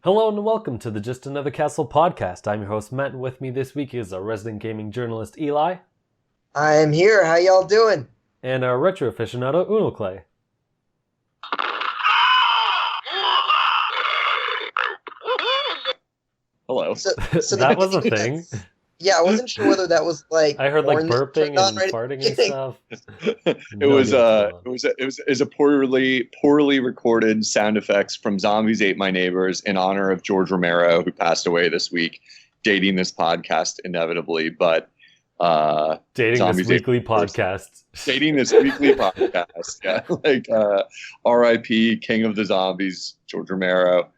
Hello and welcome to the Just Another Castle podcast. I'm your host Matt, and with me this week is our resident gaming journalist Eli. I am here. How y'all doing? And our retro aficionado Unoclay. Hello. So That was a thing. Yeah, I wasn't sure whether that was like I heard like burping and right farting and stuff. It was a poorly recorded sound effects from Zombies Ate My Neighbors in honor of George Romero, who passed away this week, dating this podcast inevitably, but dating this weekly podcast. Dating this weekly podcast. Yeah. Like R.I.P. King of the Zombies, George Romero.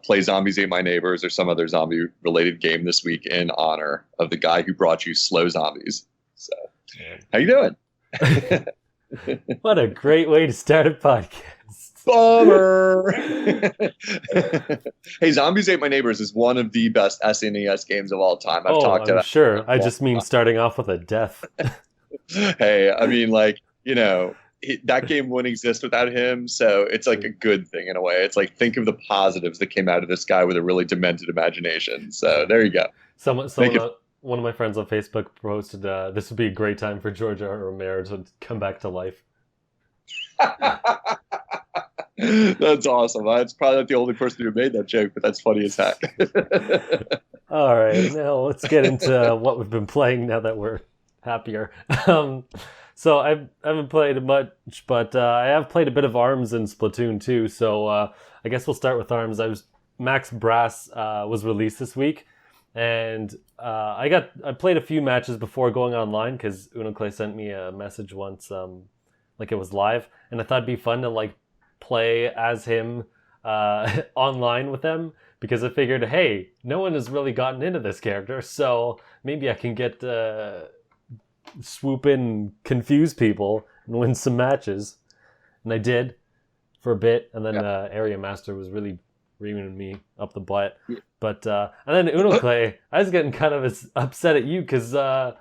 Play Zombies Ate My Neighbors or some other zombie related game this week in honor of the guy who brought you Slow Zombies. So, how you doing? What a great way to start a podcast. Bummer. Hey, Zombies Ate My Neighbors is one of the best SNES games of all time. I've talked about. Sure. I just mean starting off with a death. Hey, I mean, like, you know, that game wouldn't exist without him, so it's like a good thing in a way. It's like, think of the positives that came out of this guy with a really demented imagination. So there you go. One of my friends on Facebook posted, this would be a great time for George R. Romero to come back to life. That's awesome. That's probably not the only person who made that joke, but that's funny as heck. All right, now let's get into what we've been playing now that we're happier. So I haven't played much, but I have played a bit of ARMS in Splatoon 2, so I guess we'll start with ARMS. Max Brass was released this week, and I played a few matches before going online, because Unoclay sent me a message once, like it was live, and I thought it'd be fun to like play as him online with them, because I figured, hey, no one has really gotten into this character, so maybe I can get... swoop in and confuse people and win some matches. And I did for a bit, and then Area Master was really reaming me up the butt. Yeah. But and then Unoclay, I was getting kind of as upset at you because I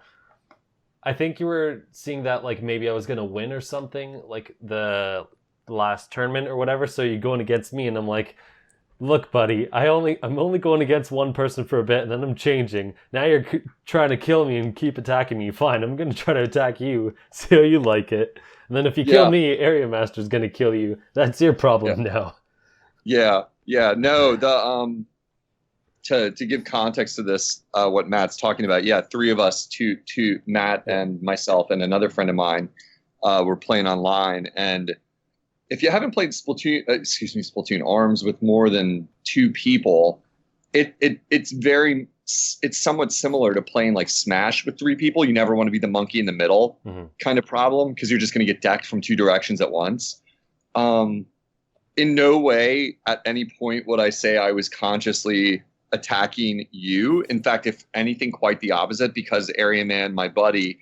think you were seeing that like maybe I was gonna win or something, like the last tournament or whatever, so you're going against me, and I'm like, look, buddy, I'm only going against one person for a bit, and then I'm changing. Now you're trying to kill me and keep attacking me. Fine, I'm going to try to attack you, see how you like it. And then if you kill me, Area Master's going to kill you. That's your problem now. Yeah. No, the to give context to this, what Matt's talking about, three of us, two Matt and myself and another friend of mine, were playing online, and if you haven't played Splatoon ARMS with more than two people, it's somewhat similar to playing like Smash with three people. You never want to be the monkey in the middle kind of problem, because you're just going to get decked from two directions at once. In no way at any point would I say I was consciously attacking you. In fact, if anything, quite the opposite, because Area Man, my buddy,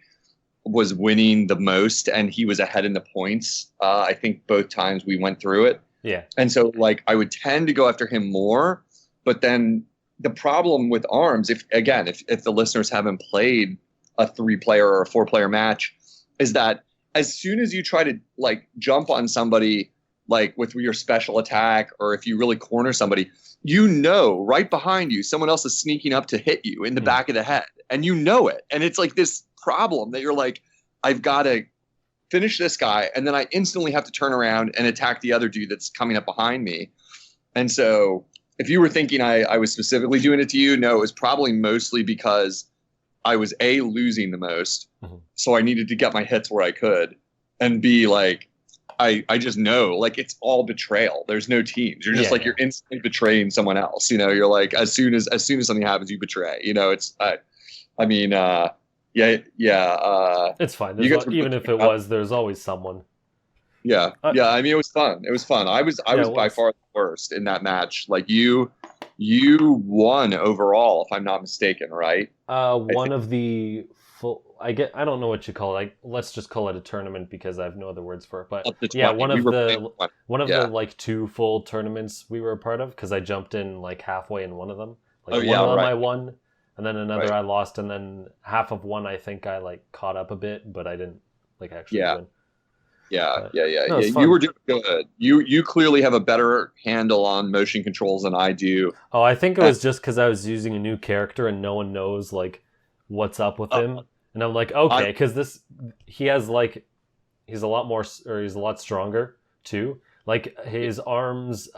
was winning the most, and he was ahead in the points. I think both times we went through it. Yeah. And so like I would tend to go after him more, but then the problem with ARMS, if the listeners haven't played a 3-player or a 4-player match, is that as soon as you try to like jump on somebody like with your special attack, or if you really corner somebody, you know right behind you someone else is sneaking up to hit you in the back of the head, and you know it. And it's like this problem that you're like, I've got to finish this guy, and then I instantly have to turn around and attack the other dude that's coming up behind me. And so if you were thinking I was specifically doing it to you, no, it was probably mostly because I was A, losing the most, so I needed to get my hits where I could, and B, like I just know, like, it's all betrayal. There's no teams. You're just you're instantly betraying someone else. You know, you're like, as soon as something happens, you betray. You know, it's it's fine. Even if it was, there's always someone. Yeah. I mean, it was fun. I was by far the worst in that match. Like you won overall, if I'm not mistaken, right? One of the I don't know what you call it. Like, let's just call it a tournament because I have no other words for it. But Up to 20. yeah, one We of were the playing 20. one of Yeah. the like 2 full tournaments we were a part of, because I jumped in like halfway in one of them. Like Oh, one yeah, of them right. I won, and then another Right. I lost, and then half of one I think I like caught up a bit, but I didn't like actually Yeah. win. Yeah, But, yeah. no, it's You fun. were doing good. You clearly have a better handle on motion controls than I do. Oh, I think it was just because I was using a new character and no one knows like what's up with Uh, him, and I'm like, okay, because he has like he's a lot more, or he's a lot stronger too. Like his arms,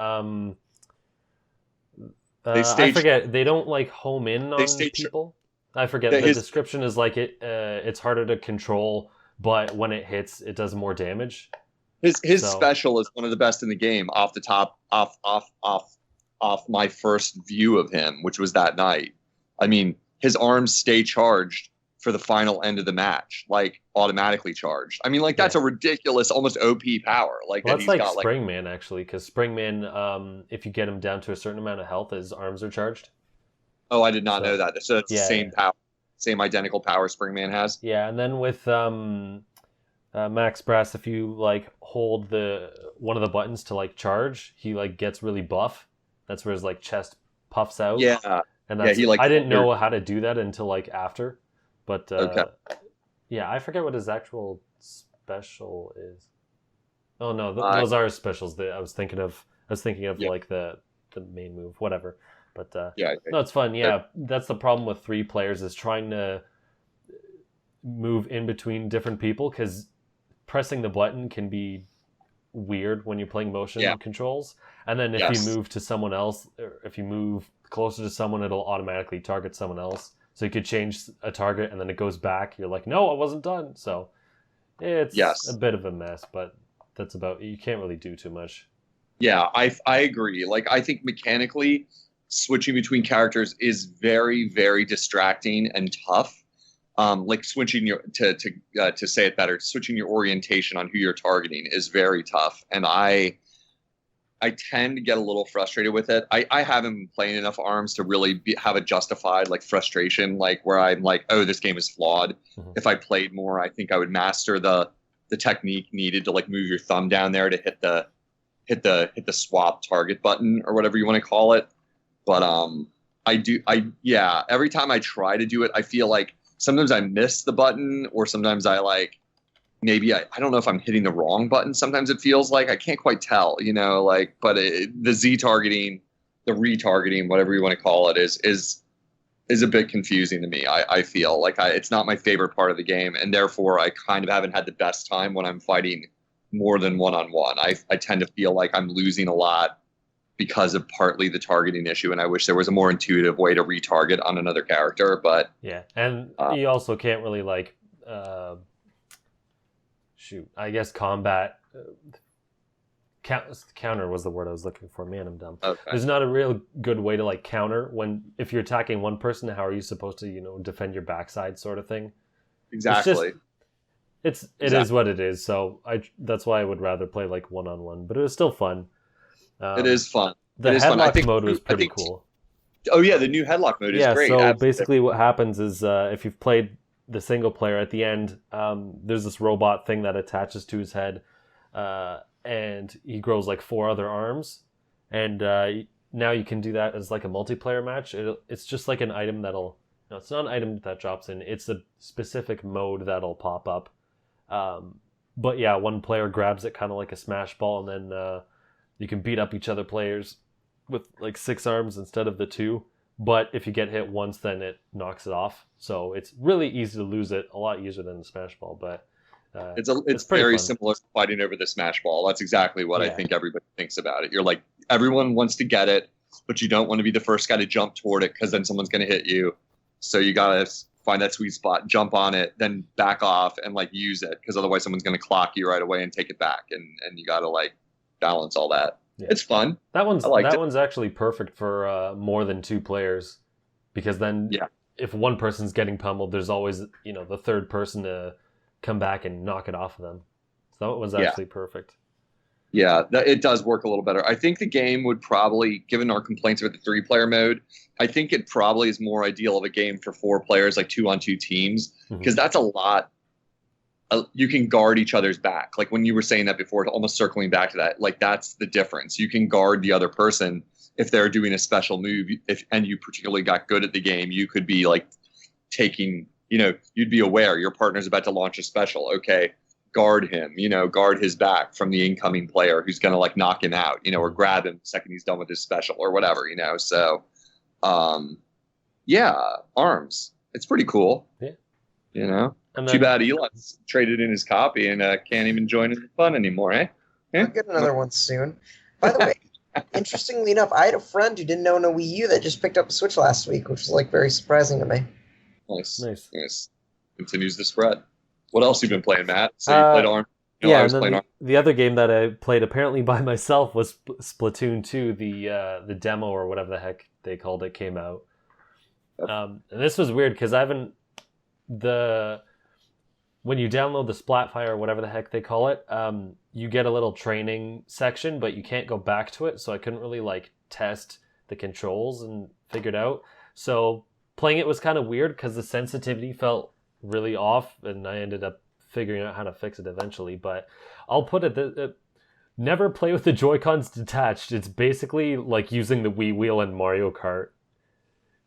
They I stage- forget. They don't like home in on stage- people. I forget. Yeah, The his- description is like it's harder to control, but when it hits, it does more damage. His So- special is one of the best in the game off the top off my first view of him, which was that night. I mean, his arms stay charged for the final end of the match, like automatically charged. I mean, like that's a ridiculous, almost OP power. Like Well, that that's he's like got Springman actually, because Springman, if you get him down to a certain amount of health, his arms are charged. Oh, I did not So- know that. So it's Yeah, the same yeah. power, same identical power Springman has. Yeah, and then with Max Brass, if you like hold one of the buttons to like charge, he like gets really buff. That's where his like chest puffs out. Yeah, and that's, he, like, I didn't know how to do that until like after, but Okay. yeah, I forget what his actual special is. Oh no, Uh, those are his specials. That I was thinking of Yeah. like the main move, whatever. But yeah. no, it's fun. Yeah, that's the problem with 3 players is trying to move in between different people, because pressing the button can be weird when you're playing motion Yeah. controls. And then if Yes. you move to someone else, or if you move closer to someone, it'll automatically target someone else. So you could change a target and then it goes back. You're like, no, I wasn't done. So it's Yes. a bit of a mess, but that's about, you can't really do too much. Yeah, I agree. Like, I think mechanically, switching between characters is very, very distracting and tough. Like switching your to say it better, switching your orientation on who you're targeting is very tough, and I tend to get a little frustrated with it. I haven't been playing enough ARMS to really have a justified like frustration, like where I'm like, oh, this game is flawed. Mhm. If I played more, I think I would master the technique needed to like move your thumb down there to hit the swap target button or whatever you want to call it. But every time I try to do it, I feel like sometimes I miss the button, or sometimes I like maybe I don't know if I'm hitting the wrong button. Sometimes it feels like I can't quite tell, like, but the Z targeting, the retargeting, whatever you want to call it, is a bit confusing to me. I feel like it's not my favorite part of the game, and therefore I kind of haven't had the best time when I'm fighting more than one-on-one. I tend to feel like I'm losing a lot because of partly the targeting issue, and I wish there was a more intuitive way to retarget on another character. But Yeah, and you also can't really like I guess combat counter was the word I was looking for. Man, I'm dumb. okay. There's not a real good way to like counter if you're attacking one person. How are you supposed to defend your backside, sort of thing? Exactly. It is what it is. So that's why I would rather play like one-on-one. But it was still fun. It is fun. The It is fun. I headlock think- mode was I pretty think- cool. Oh yeah, the new headlock mode is great. So Absolutely. basically what happens is if you've played the single player, at the end, there's this robot thing that attaches to his head, and he grows like 4 other arms. And now you can do that as like a multiplayer match. It's just like an item it's not an item that drops in. It's a specific mode that'll pop up. But yeah, one player grabs it kind of like a smash ball, and then you can beat up each other players with like 6 arms instead of the 2. But if you get hit once, then it knocks it off. So it's really easy to lose it, a lot easier than the smash ball. But it's pretty very fun. similar to fighting over the smash ball. That's exactly what I Yeah. think everybody thinks about it. You're like, everyone wants to get it, but you don't want to be the first guy to jump toward it, because then someone's going to hit you. So you got to find that sweet spot, jump on it, then back off and like use it, because otherwise someone's going to clock you right away and take it back. And you got to like balance all that. Yeah. It's fun. That one's I liked it. one's actually perfect for more than 2 players, because then if one person's getting pummeled, there's always the third person to come back and knock it off of them. So that was actually perfect. Yeah, it does work a little better. I think the game would probably, given our complaints about the 3-player mode, I think it probably is more ideal of a game for 4 players, like 2-on-2 teams, because that's a lot. You can guard each other's back. Like when you were saying that before, almost circling back to that, like that's the difference. You can guard the other person if they're doing a special move. And you particularly got good at the game, you could be like taking, you'd be aware your partner's about to launch a special. Okay, guard him, guard his back from the incoming player who's going to like knock him out, or grab him the second he's done with his special or whatever, So, yeah, ARMS. It's pretty cool. Yeah. Too bad Eli's traded in his copy and can't even join in the fun anymore, eh? I'll get another one soon. By the way, interestingly enough, I had a friend who didn't own a Wii U that just picked up a Switch last week, which was like very surprising to me. Nice. Continues the spread. What else have you been playing, Matt? So you played ARMS. I was playing ARMS. The other game that I played apparently by myself was Splatoon 2, the demo or whatever the heck they called it came out. And this was weird because when you download the Splatfire or whatever the heck they call it, you get a little training section, but you can't go back to it. So I couldn't really like test the controls and figure it out. So playing it was kind of weird because the sensitivity felt really off, and I ended up figuring out how to fix it eventually. But I'll put it never play with the Joy-Cons detached. It's basically like using the Wii wheel in Mario Kart.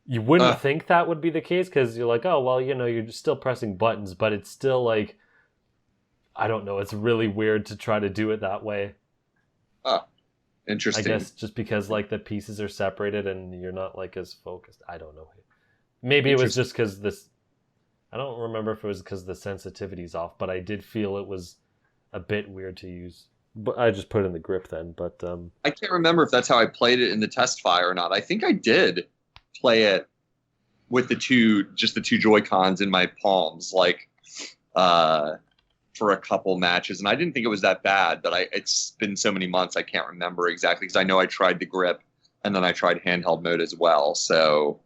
You wouldn't think that would be the case because you're like, oh, well, you're still pressing buttons, but it's still like, I don't know. It's really weird to try to do it that way. Interesting. I guess just because like the pieces are separated and you're not like as focused. I don't know. Maybe it was just because I don't remember if it was because the sensitivity's off, but I did feel it was a bit weird to use. But I just put it in the grip then. But I can't remember if that's how I played it in the test fire or not. I think I did play it with the two Joy-Cons in my palms, like for a couple matches, and I didn't think it was that bad. But it's been so many months, I can't remember exactly because I know I tried the grip and then I tried handheld mode as well, so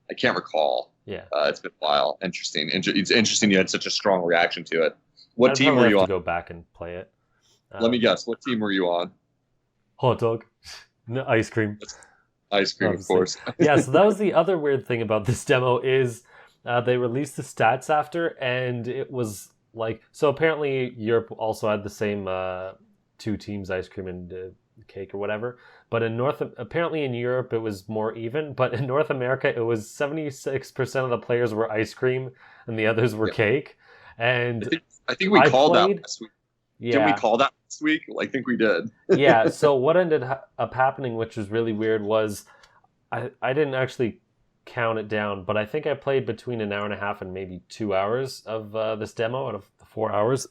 I can't recall. Yeah, it's been a while. Interesting. It's interesting you had such a strong reaction to it. What team were you on? Go back and play it. Let me guess. What team were you on? Hot dog, no, ice cream. Ice cream, obviously. Of course. Yeah, so that was the other weird thing about this demo is they released the stats after, and it was like, so apparently Europe also had the same 2 teams, ice cream and cake or whatever. But apparently in Europe it was more even, but in North America it was 76% of the players were ice cream and the others were cake. And I think we called that last week. Yeah. Did we call that last week? I think we did. Yeah, so what ended up happening, which was really weird, was I didn't actually count it down, but I think I played between an hour and a half and maybe 2 hours of this demo out of the 4 hours.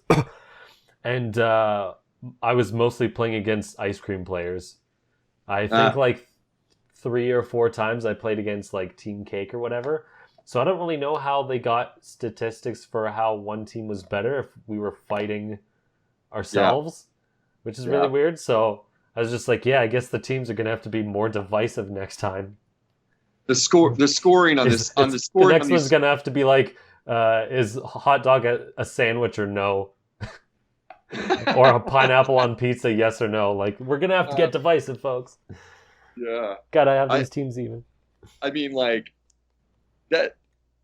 And I was mostly playing against ice cream players. I think like 3 or 4 times I played against like Team Cake or whatever. So I don't really know how they got statistics for how one team was better if we were fighting ourselves, which is really weird. So I was just like, I guess the teams are gonna have to be more divisive next time. The scoring on this the next one's gonna have to be like, is hot dog a sandwich or no? Or a pineapple on pizza, yes or no? Like, we're gonna have to get divisive, folks. Yeah, gotta have these teams even. I mean, like that.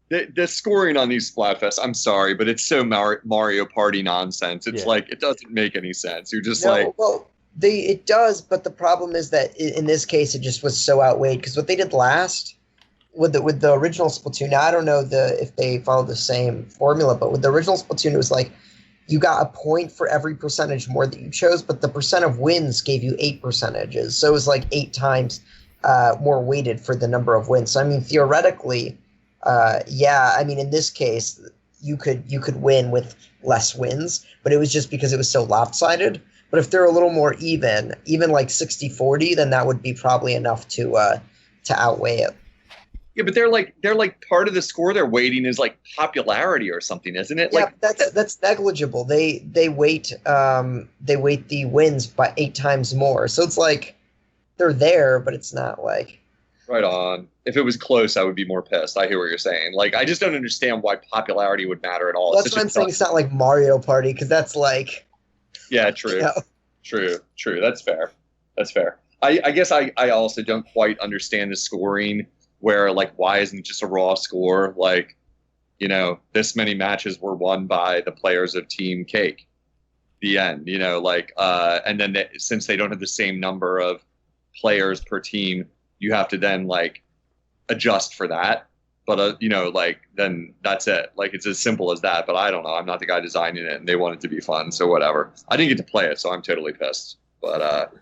The scoring on these Splatfests, I'm sorry, but it's so Mario Party nonsense. It's like, it doesn't make any sense. You're just it does, but the problem is that in this case, it just was so outweighed. Because what they did last with the original Splatoon, now I don't know if they followed the same formula, but with the original Splatoon, it was like you got a point for every percentage more that you chose, but the percent of wins gave you 8 percentages. So it was like 8 times more weighted for the number of wins. So I mean, theoretically. I mean, in this case, you could win with less wins, but it was just because it was so lopsided. But if they're a little more even like 60-40, then that would be probably enough to outweigh it. Yeah, but they're like part of the score they're weighting is like popularity or something, isn't it? Yeah, that's negligible. They weight the wins by 8 times more. So it's like they're there, but it's not like. Right on. If it was close, I would be more pissed. I hear what you're saying. Like, I just don't understand why popularity would matter at all. That's what I'm saying. It's not like Mario Party, because that's like... Yeah, true. True. That's fair. I guess I also don't quite understand the scoring where like why isn't it just a raw score? Like, this many matches were won by the players of Team Cake. The end, like and then since they don't have the same number of players per team, you have to then like adjust for that. But like then that's it. Like it's as simple as that. But I don't know. I'm not the guy designing it, and they want it to be fun, so whatever. I didn't get to play it, so I'm totally pissed. But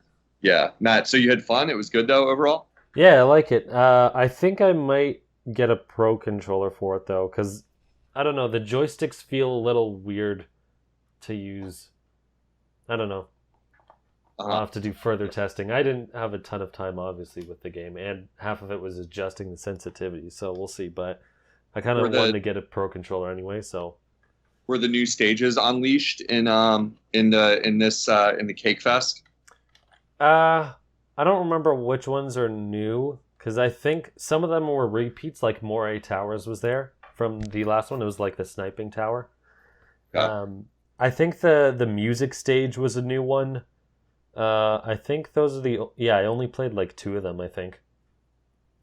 yeah, Matt. So you had fun. It was good though overall. Yeah, I like it. I think I might get a pro controller for it though, because I don't know. The joysticks feel a little weird to use. I don't know. I'll have to do further testing. I didn't have a ton of time, obviously, with the game, and half of it was adjusting the sensitivity, so we'll see. But I kind of wanted to get a pro controller anyway, so. Were the new stages unleashed in the Cake Fest? I don't remember which ones are new, because I think some of them were repeats, like Moray Towers was there from the last one. It was like the sniping tower. Yeah. I think the music stage was a new one. I think those are I only played like 2 of them, I think.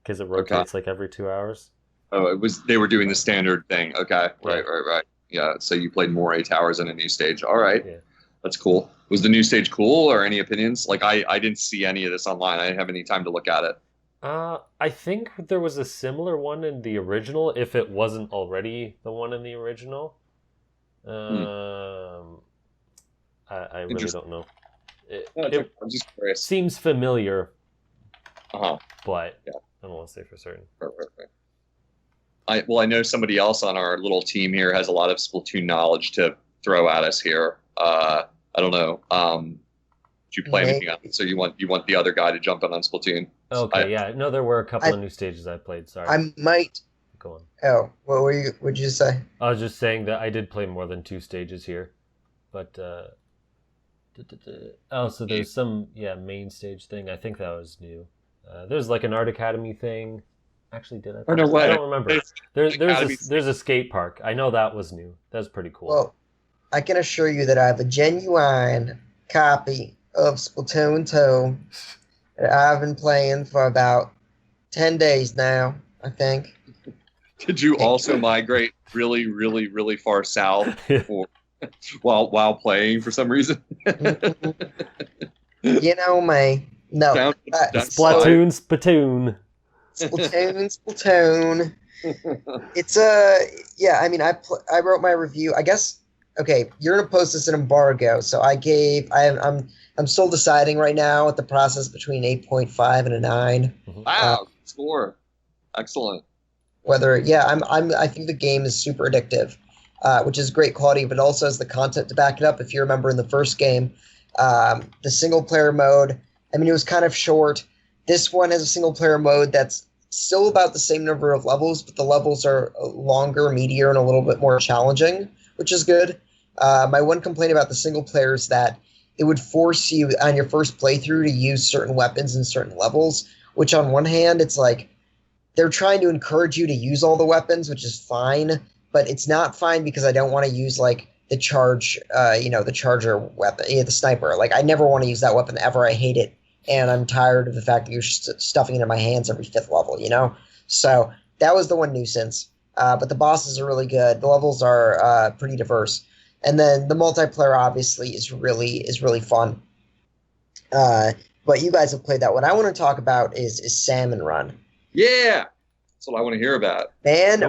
Because it rotates like every 2 hours. Oh, they were doing the standard thing. Okay. Right. Yeah, so you played Moray Towers in a new stage. All right. Yeah. That's cool. Was the new stage cool or any opinions? Like I didn't see any of this online. I didn't have any time to look at it. I think there was a similar one in the original, if it wasn't already the one in the original. I really don't know. I'm just curious. Seems familiar, but I don't want to say for certain. Right. I know somebody else on our little team here has a lot of Splatoon knowledge to throw at us here. I don't know. Did you play anything else? So you want the other guy to jump in on Splatoon? Okay, No, there were a couple of new stages I played. Sorry. I might. Go on. Oh, what were you? What'd you say? I was just saying that I did play more than 2 stages here, but so there's some main stage thing. I think that was new. There's like an Art Academy thing. Actually, did I? Oh no way! I don't remember. There's a skate park. I know that was new. That's pretty cool. Well, I can assure you that I have a genuine copy of Splatoon 2 that I've been playing for about 10 days now, I think. Did you also migrate really, really, really far south while playing for some reason? You know me. No. Splatoon. Splatoon. It's I mean, I wrote my review. I guess. Okay, you're gonna post this in embargo, so I'm still deciding right now at the process between 8.5 and a 9. Wow, score, excellent. Whether I think the game is super addictive, which is great quality, but also has the content to back it up. If you remember in the first game, the single player mode, I mean, it was kind of short. This one has a single player mode that's still about the same number of levels, but the levels are longer, meatier, and a little bit more challenging, which is good. My one complaint about the single player is that it would force you on your first playthrough to use certain weapons in certain levels, which on one hand, it's like they're trying to encourage you to use all the weapons, which is fine, but it's not fine because I don't want to use like the charge, the charger weapon, the sniper. Like I never want to use that weapon ever. I hate it. And I'm tired of the fact that you're stuffing it in my hands every 5th level, So that was the one nuisance. But the bosses are really good. The levels are pretty diverse. And then the multiplayer obviously is really fun. But you guys have played that. What I want to talk about is Salmon Run. Yeah, that's what I want to hear about. Man,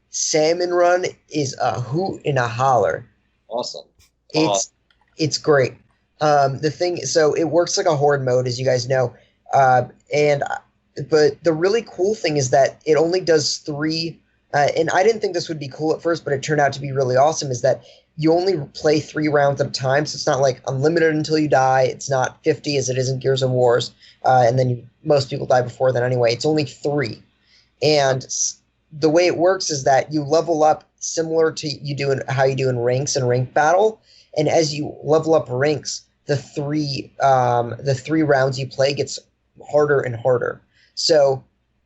Salmon Run is a hoot and a holler. Awesome. It's great. So it works like a horde mode, as you guys know. But the really cool thing is that it only does 3. And I didn't think this would be cool at first, but it turned out to be really awesome. Is that you only play 3 rounds at a time, so it's not like unlimited until you die. It's not 50 as it is in Gears of Wars, and then most people die before then anyway. It's only 3, and the way it works is that you level up similar to how you do in ranks and rank battle, and as you level up ranks, the 3 rounds you play gets harder and harder. So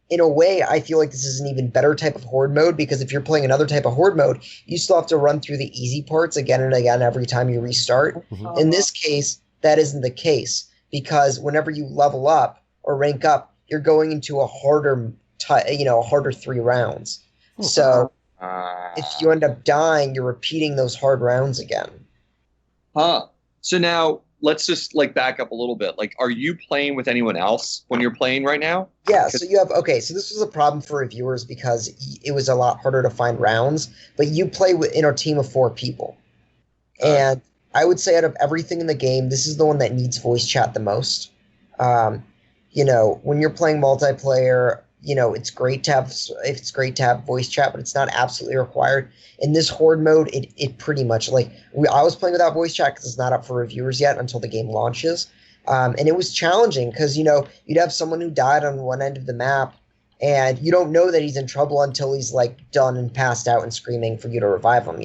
in a way, I feel like this is an even better type of horde mode, because if you're playing another type of horde mode, you still have to run through the easy parts again and again every time you restart. Mhm. In this case, that isn't the case, because whenever you level up or rank up, you're going into a harder, a harder 3 rounds. So if you end up dying, you're repeating those hard rounds again. So now let's just like back up a little bit. Like, are you playing with anyone else when you're playing right now? Yeah, so so this was a problem for reviewers because it was a lot harder to find rounds, but you play in a team of 4 people. And I would say out of everything in the game, this is the one that needs voice chat the most. When you're playing multiplayer, it's great to have voice chat, but it's not absolutely required. In this horde mode, it pretty much I was playing without voice chat because it's not up for reviewers yet until the game launches. And it was challenging because, you'd have someone who died on one end of the map, and you don't know that he's in trouble until he's done and passed out and screaming for you to revive him.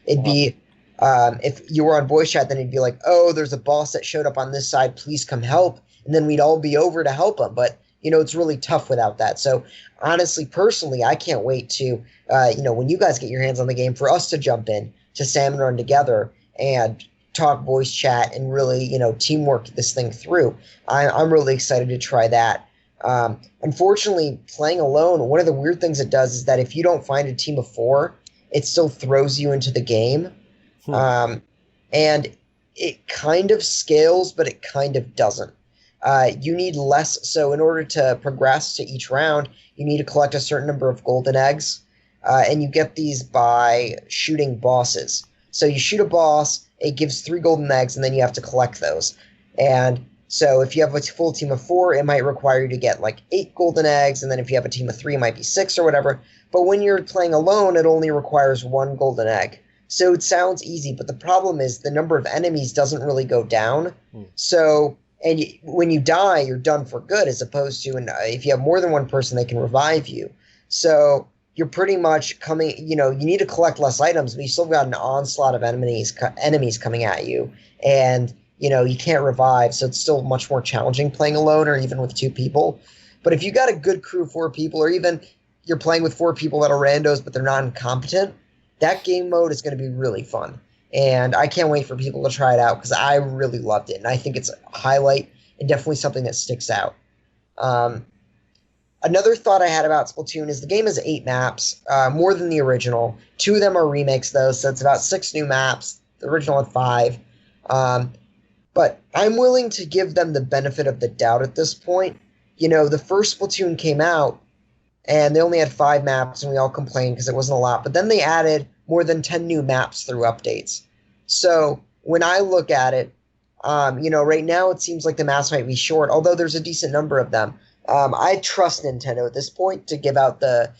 It'd be if you were on voice chat, then it'd be like, oh, there's a boss that showed up on this side, please come help, and then we'd all be over to help him. But it's really tough without that. So honestly, personally, I can't wait to when you guys get your hands on the game, for us to jump in to Salmon Run together and talk voice chat and really teamwork this thing through. I'm really excited to try that. Unfortunately, playing alone, one of the weird things it does is that if you don't find a team of 4, it still throws you into the game. And it kind of scales, but it kind of doesn't. You need less. So in order to progress to each round, you need to collect a certain number of golden eggs. And you get these by shooting bosses. So you shoot a boss, it gives 3 golden eggs, and then you have to collect those. And so if you have a full team of 4, it might require you to get 8 golden eggs, and then if you have a team of 3, it might be 6 or whatever. But when you're playing alone, it only requires 1 golden egg. So it sounds easy, but the problem is the number of enemies doesn't really go down. So, and when you die, you're done for good, as opposed to if you have more than one person, they can revive you. So you're pretty much coming, you need to collect less items, but you still got an onslaught of enemies coming at you. And, you can't revive, so it's still much more challenging playing alone or even with 2 people. But if you got a good crew of 4 people, or even you're playing with 4 people that are randos, but they're not incompetent, that game mode is going to be really fun. And I can't wait for people to try it out because I really loved it. And I think it's a highlight and definitely something that sticks out. Another thought I had about Splatoon is the game has 8 maps, more than the original. 2 of them are remakes, though, so it's about 6 new maps. The original had 5. But I'm willing to give them the benefit of the doubt at this point. The first Splatoon came out, and they only had 5 maps, and we all complained because it wasn't a lot. But then they added more than 10 new maps through updates. So when I look at it, right now it seems like the maps might be short, although there's a decent number of them. I trust Nintendo at this point to give out to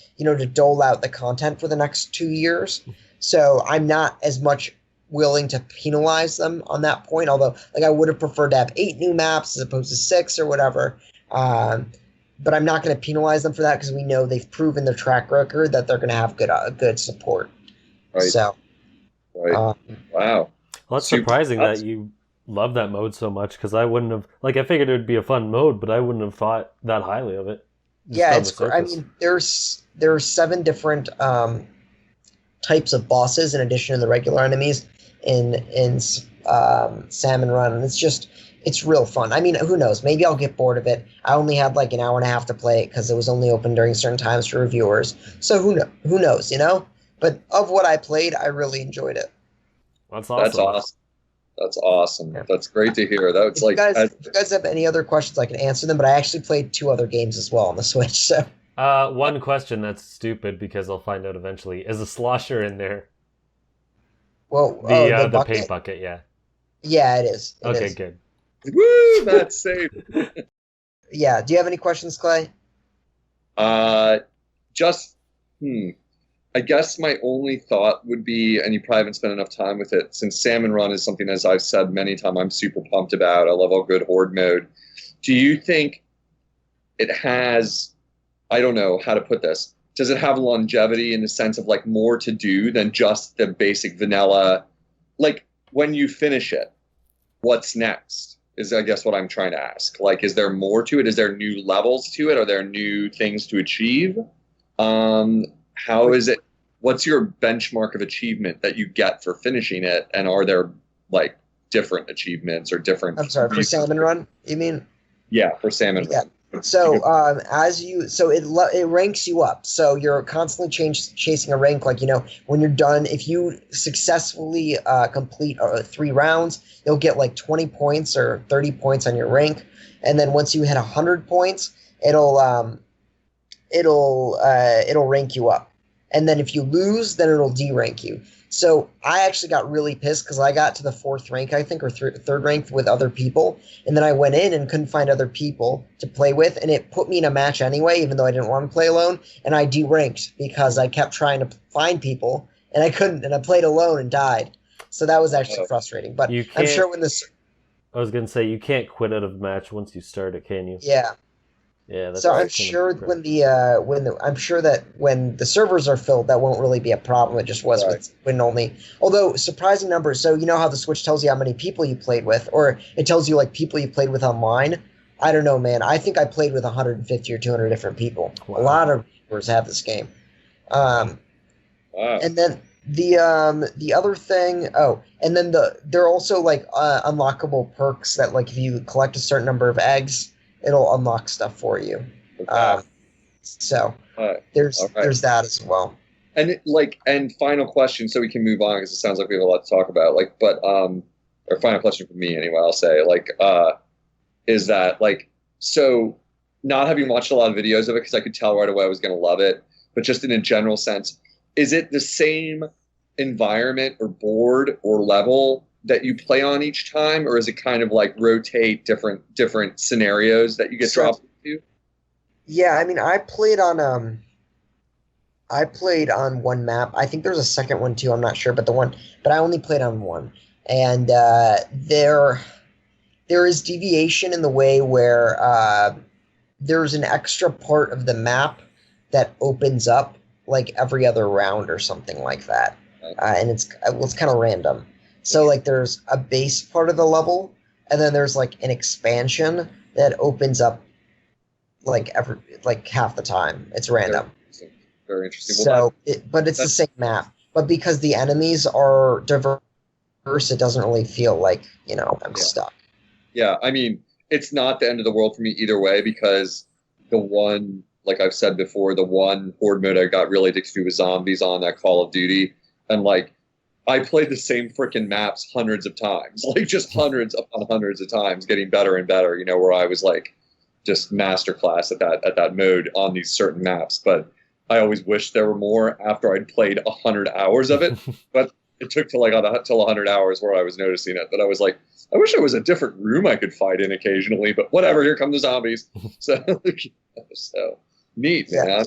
dole out the content for the next 2 years. So I'm not as much willing to penalize them on that point, although I would have preferred to have 8 new maps as opposed to 6 or whatever. But I'm not going to penalize them for that because we know they've proven their track record that they're going to have good support. Right. So, wow. Well, it's surprising that you love that mode so much, because I wouldn't have, I figured it would be a fun mode, but I wouldn't have thought that highly of it. Yeah, it's. I mean, there are 7 different types of bosses in addition to the regular enemies in Salmon Run, and it's real fun. I mean, who knows? Maybe I'll get bored of it. I only had an hour and a half to play it because it was only open during certain times for reviewers. So who knows? But of what I played, I really enjoyed it. That's awesome. That's awesome. Yeah. That's great to hear. That's if you guys have any other questions, I can answer them. But I actually played 2 other games as well on the Switch. So one question that's stupid because I'll find out eventually: is a slosher in there? Well, the paint bucket, yeah. Yeah, it is. Okay, good. Woo, that's safe. Yeah. Do you have any questions, Clay? I guess my only thought would be, and you probably haven't spent enough time with it, since Salmon Run is something, as I've said many times, I'm super pumped about. I love a good horde mode. Do you think it has, I don't know how to put this, does it have longevity in the sense of more to do than just the basic vanilla? When you finish it, what's next? is I guess what I'm trying to ask. Like, is there more to it? Is there new levels to it? Are there new things to achieve? How is it? What's your benchmark of achievement that you get for finishing it? And are there like different achievements or different? I'm sorry, for Salmon Run, you mean? Yeah, for Salmon Run. So it ranks you up. So you're constantly chasing a rank. Like, when you're done, if you successfully complete 3 rounds, you'll get like 20 points or 30 points on your rank. And then once you hit 100 points, it'll rank you up. And then if you lose, then it'll derank you. So I actually got really pissed because I got to the 4th rank, I think, or 3rd rank with other people. And then I went in and couldn't find other people to play with. And it put me in a match anyway, even though I didn't want to play alone. And I deranked because I kept trying to find people and I couldn't. And I played alone and died. So that was actually frustrating. But I'm sure when this... I was going to say, you can't quit out of a match once you start it, can you? Yeah. Yeah, that's so I'm sure when the servers are filled, that won't really be a problem. It just was with when only. Although surprising numbers. So you know how the Switch tells you how many people you played with, or it tells you like people you played with online. I don't know, man. I think I played with 150 or 200 different people. Wow. A lot of viewers have this game. Wow. And then the other thing. Oh, and then there are also like unlockable perks that like if you collect a certain number of eggs, it'll unlock stuff for you. Okay. There's that as well. And and final question, so we can move on because it sounds like we have a lot to talk about. Or final question for me anyway. I'll say is that so not having watched a lot of videos of it because I could tell right away I was going to love it, but just in a general sense, is it the same environment or board or level that you play on each time, or is it kind of like rotate different scenarios that you get dropped into? Yeah, I mean, I played on one map. I think there's a second one too. I'm not sure, but I only played on one, and there is deviation in the way where there's an extra part of the map that opens up like every other round or something like that, and it's kind of random. So like there's a base part of the level, and then there's like an expansion that opens up like half the time. It's random. Very interesting. So, but it's the same map. But because the enemies are diverse, it doesn't really feel like I'm stuck. Yeah, I mean, it's not the end of the world for me either way because the one, like I've said before, the one horde mode I got really addicted to was zombies on that Call of Duty, and I played the same freaking maps hundreds of times, just hundreds upon hundreds of times, getting better and better, where I was just masterclass at that mode on these certain maps. But I always wished there were more after I'd played 100 hours of it. But it took till 100 hours where I was noticing it. But I was like, I wish there was a different room I could fight in occasionally, but whatever, here come the zombies. So neat, man.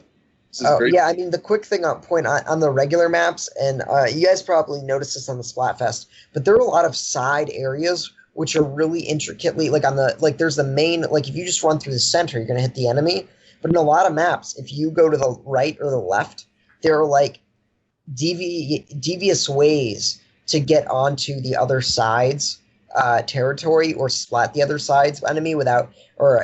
Yeah, I mean, the quick thing on the regular maps, and you guys probably noticed this on the Splatfest, but there are a lot of side areas which are really intricately, there's the main, if you just run through the center, you're going to hit the enemy. But in a lot of maps, if you go to the right or the left, there are devious ways to get onto the other side's territory or splat the other side's enemy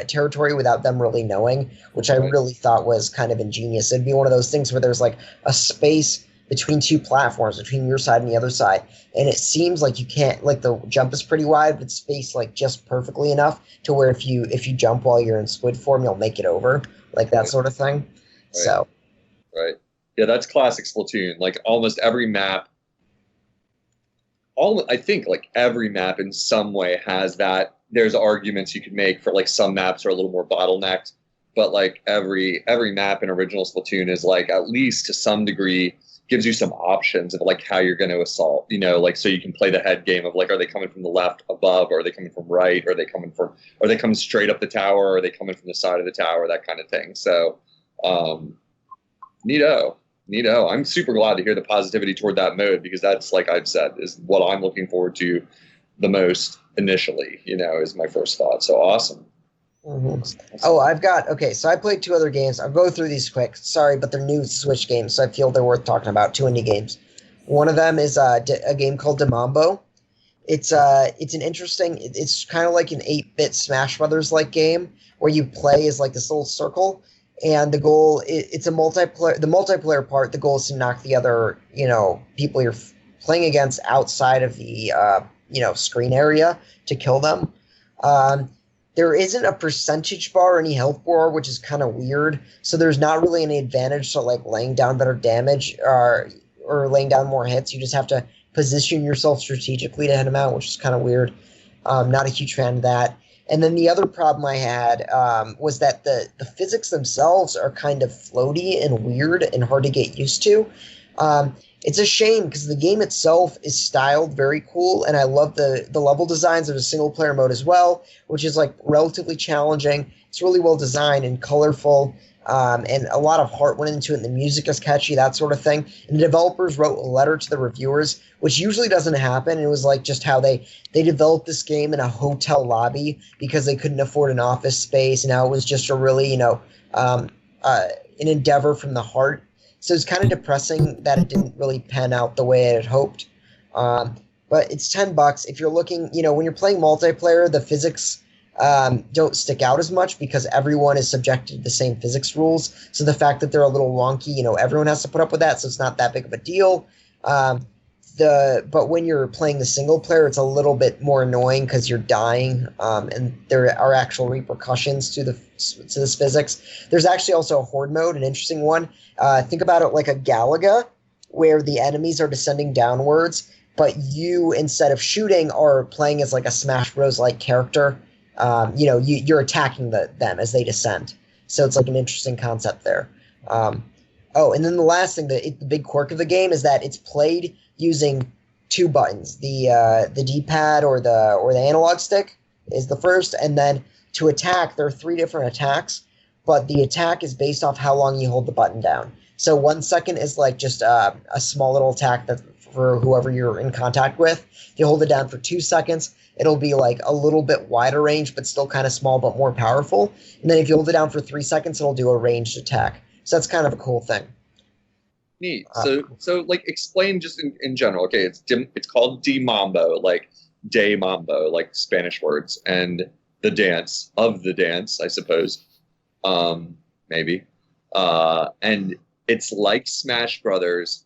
territory without them really knowing, which I really thought was kind of ingenious. It'd be one of those things where there's a space between 2 platforms, between your side and the other side, and it seems like you can't, the jump is pretty wide, but spaced just perfectly enough to where if you jump while you're in squid form, you'll make it over, that sort of thing. Right. So, right, yeah, that's classic Splatoon. Almost every map. I think every map in some way has that. There's arguments you could make for some maps are a little more bottlenecked, but every map in original Splatoon is at least to some degree gives you some options of how you're going to assault, so you can play the head game of are they coming from the left above, or are they coming from right, or are they coming straight up the tower, or are they coming from the side of the tower, that kind of thing. So neato. I'm super glad to hear the positivity toward that mode, because that's, like I've said, is what I'm looking forward to the most initially, is my first thought. So awesome. Mm-hmm. Oh, so I played 2 other games. I'll go through these quick. Sorry, but they're new Switch games, so I feel they're worth talking about. 2 indie games. One of them is a game called Demambo. It's an interesting. It's kind of like an 8-bit Smash Brothers like game where you play as like this little circle, and the goal it's a multiplayer. The multiplayer part, the goal is to knock the other people you're playing against outside of the screen area to kill them. There isn't a percentage bar or any health bar, which is kind of weird. So there's not really any advantage to like laying down better damage or laying down more hits. You just have to position yourself strategically to hit them out, which is kind of weird. Not a huge fan of that. And then the other problem I had was that the physics themselves are kind of floaty and weird and hard to get used to. It's a shame because the game itself is styled very cool, and I love the level designs. There's a single-player mode as well, which is like relatively challenging. It's really well designed and colorful. And a lot of heart went into it, and the music is catchy, that sort of thing. And the developers wrote a letter to the reviewers, which usually doesn't happen. It was like just how they developed this game in a hotel lobby because they couldn't afford an office space, and now it was just a really, an endeavor from the heart. So it's kind of depressing that it didn't really pan out the way I had hoped. But it's $10. If you're looking, when you're playing multiplayer, the physics don't stick out as much because everyone is subjected to the same physics rules. So the fact that they're a little wonky, everyone has to put up with that, so it's not that big of a deal. But when you're playing the single player, it's a little bit more annoying because you're dying, and there are actual repercussions to this physics. There's actually also a horde mode, an interesting one. Think about it like a Galaga, where the enemies are descending downwards, but you, instead of shooting, are playing as like a Smash Bros. Like character. You're attacking them as they descend. So it's like an interesting concept there. And then the last thing, the big quirk of the game is that it's played using 2 buttons. The D-pad or the analog stick is the first, and then to attack, there are 3 different attacks, but the attack is based off how long you hold the button down. So 1 second is like just a small little attack that for whoever you're in contact with. If you hold it down for 2 seconds, it'll be like a little bit wider range, but still kind of small, but more powerful. And then if you hold it down for 3 seconds, it'll do a ranged attack. So that's kind of a cool thing. Neat. So like explain just in general. Okay, it's called D Mambo, like de mambo, like Spanish words, and the dance, I suppose. Maybe. And it's like Smash Brothers.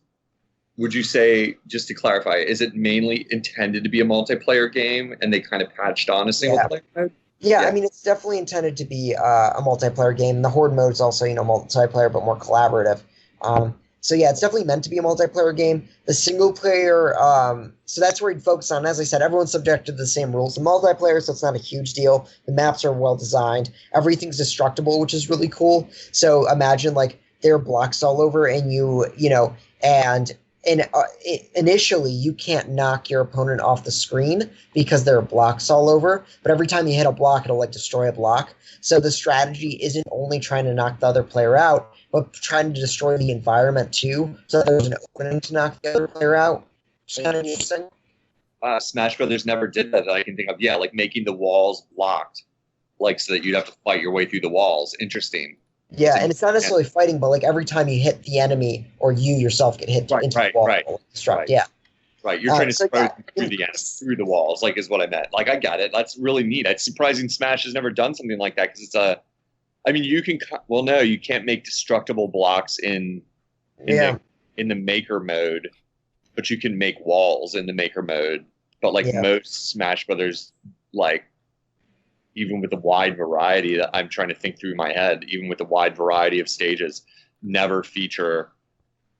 Would you say, just to clarify, is it mainly intended to be a multiplayer game and they kind of patched on a single player mode? Yeah, I mean, it's definitely intended to be a multiplayer game. The Horde mode is also, multiplayer, but more collaborative. So yeah, it's definitely meant to be a multiplayer game. The single player, so that's where you'd focus on. As I said, everyone's subjected to the same rules. The multiplayer, so it's not a huge deal. The maps are well designed. Everything's destructible, which is really cool. So imagine like there are blocks all over, and initially you can't knock your opponent off the screen because there are blocks all over. But every time you hit a block, it'll like destroy a block. So the strategy isn't only trying to knock the other player out, but trying to destroy the environment too. So there's an opening to knock the other player out. Which is kind of interesting. Smash Brothers never did that I can think of. Yeah, like making the walls blocked, like so that you'd have to fight your way through the walls. Interesting. Yeah, and it's not necessarily fighting, but like every time you hit the enemy or you yourself get hit into the wall, right. Yeah. Right, you're trying to through the walls, like is what I meant. Like I got it. That's really neat. It's surprising Smash has never done something like that because you can't make destructible blocks in the maker mode, but you can make walls in the maker mode. But most Smash Brothers, like even with the wide variety that I'm trying to think through my head, even with the wide variety of stages, never feature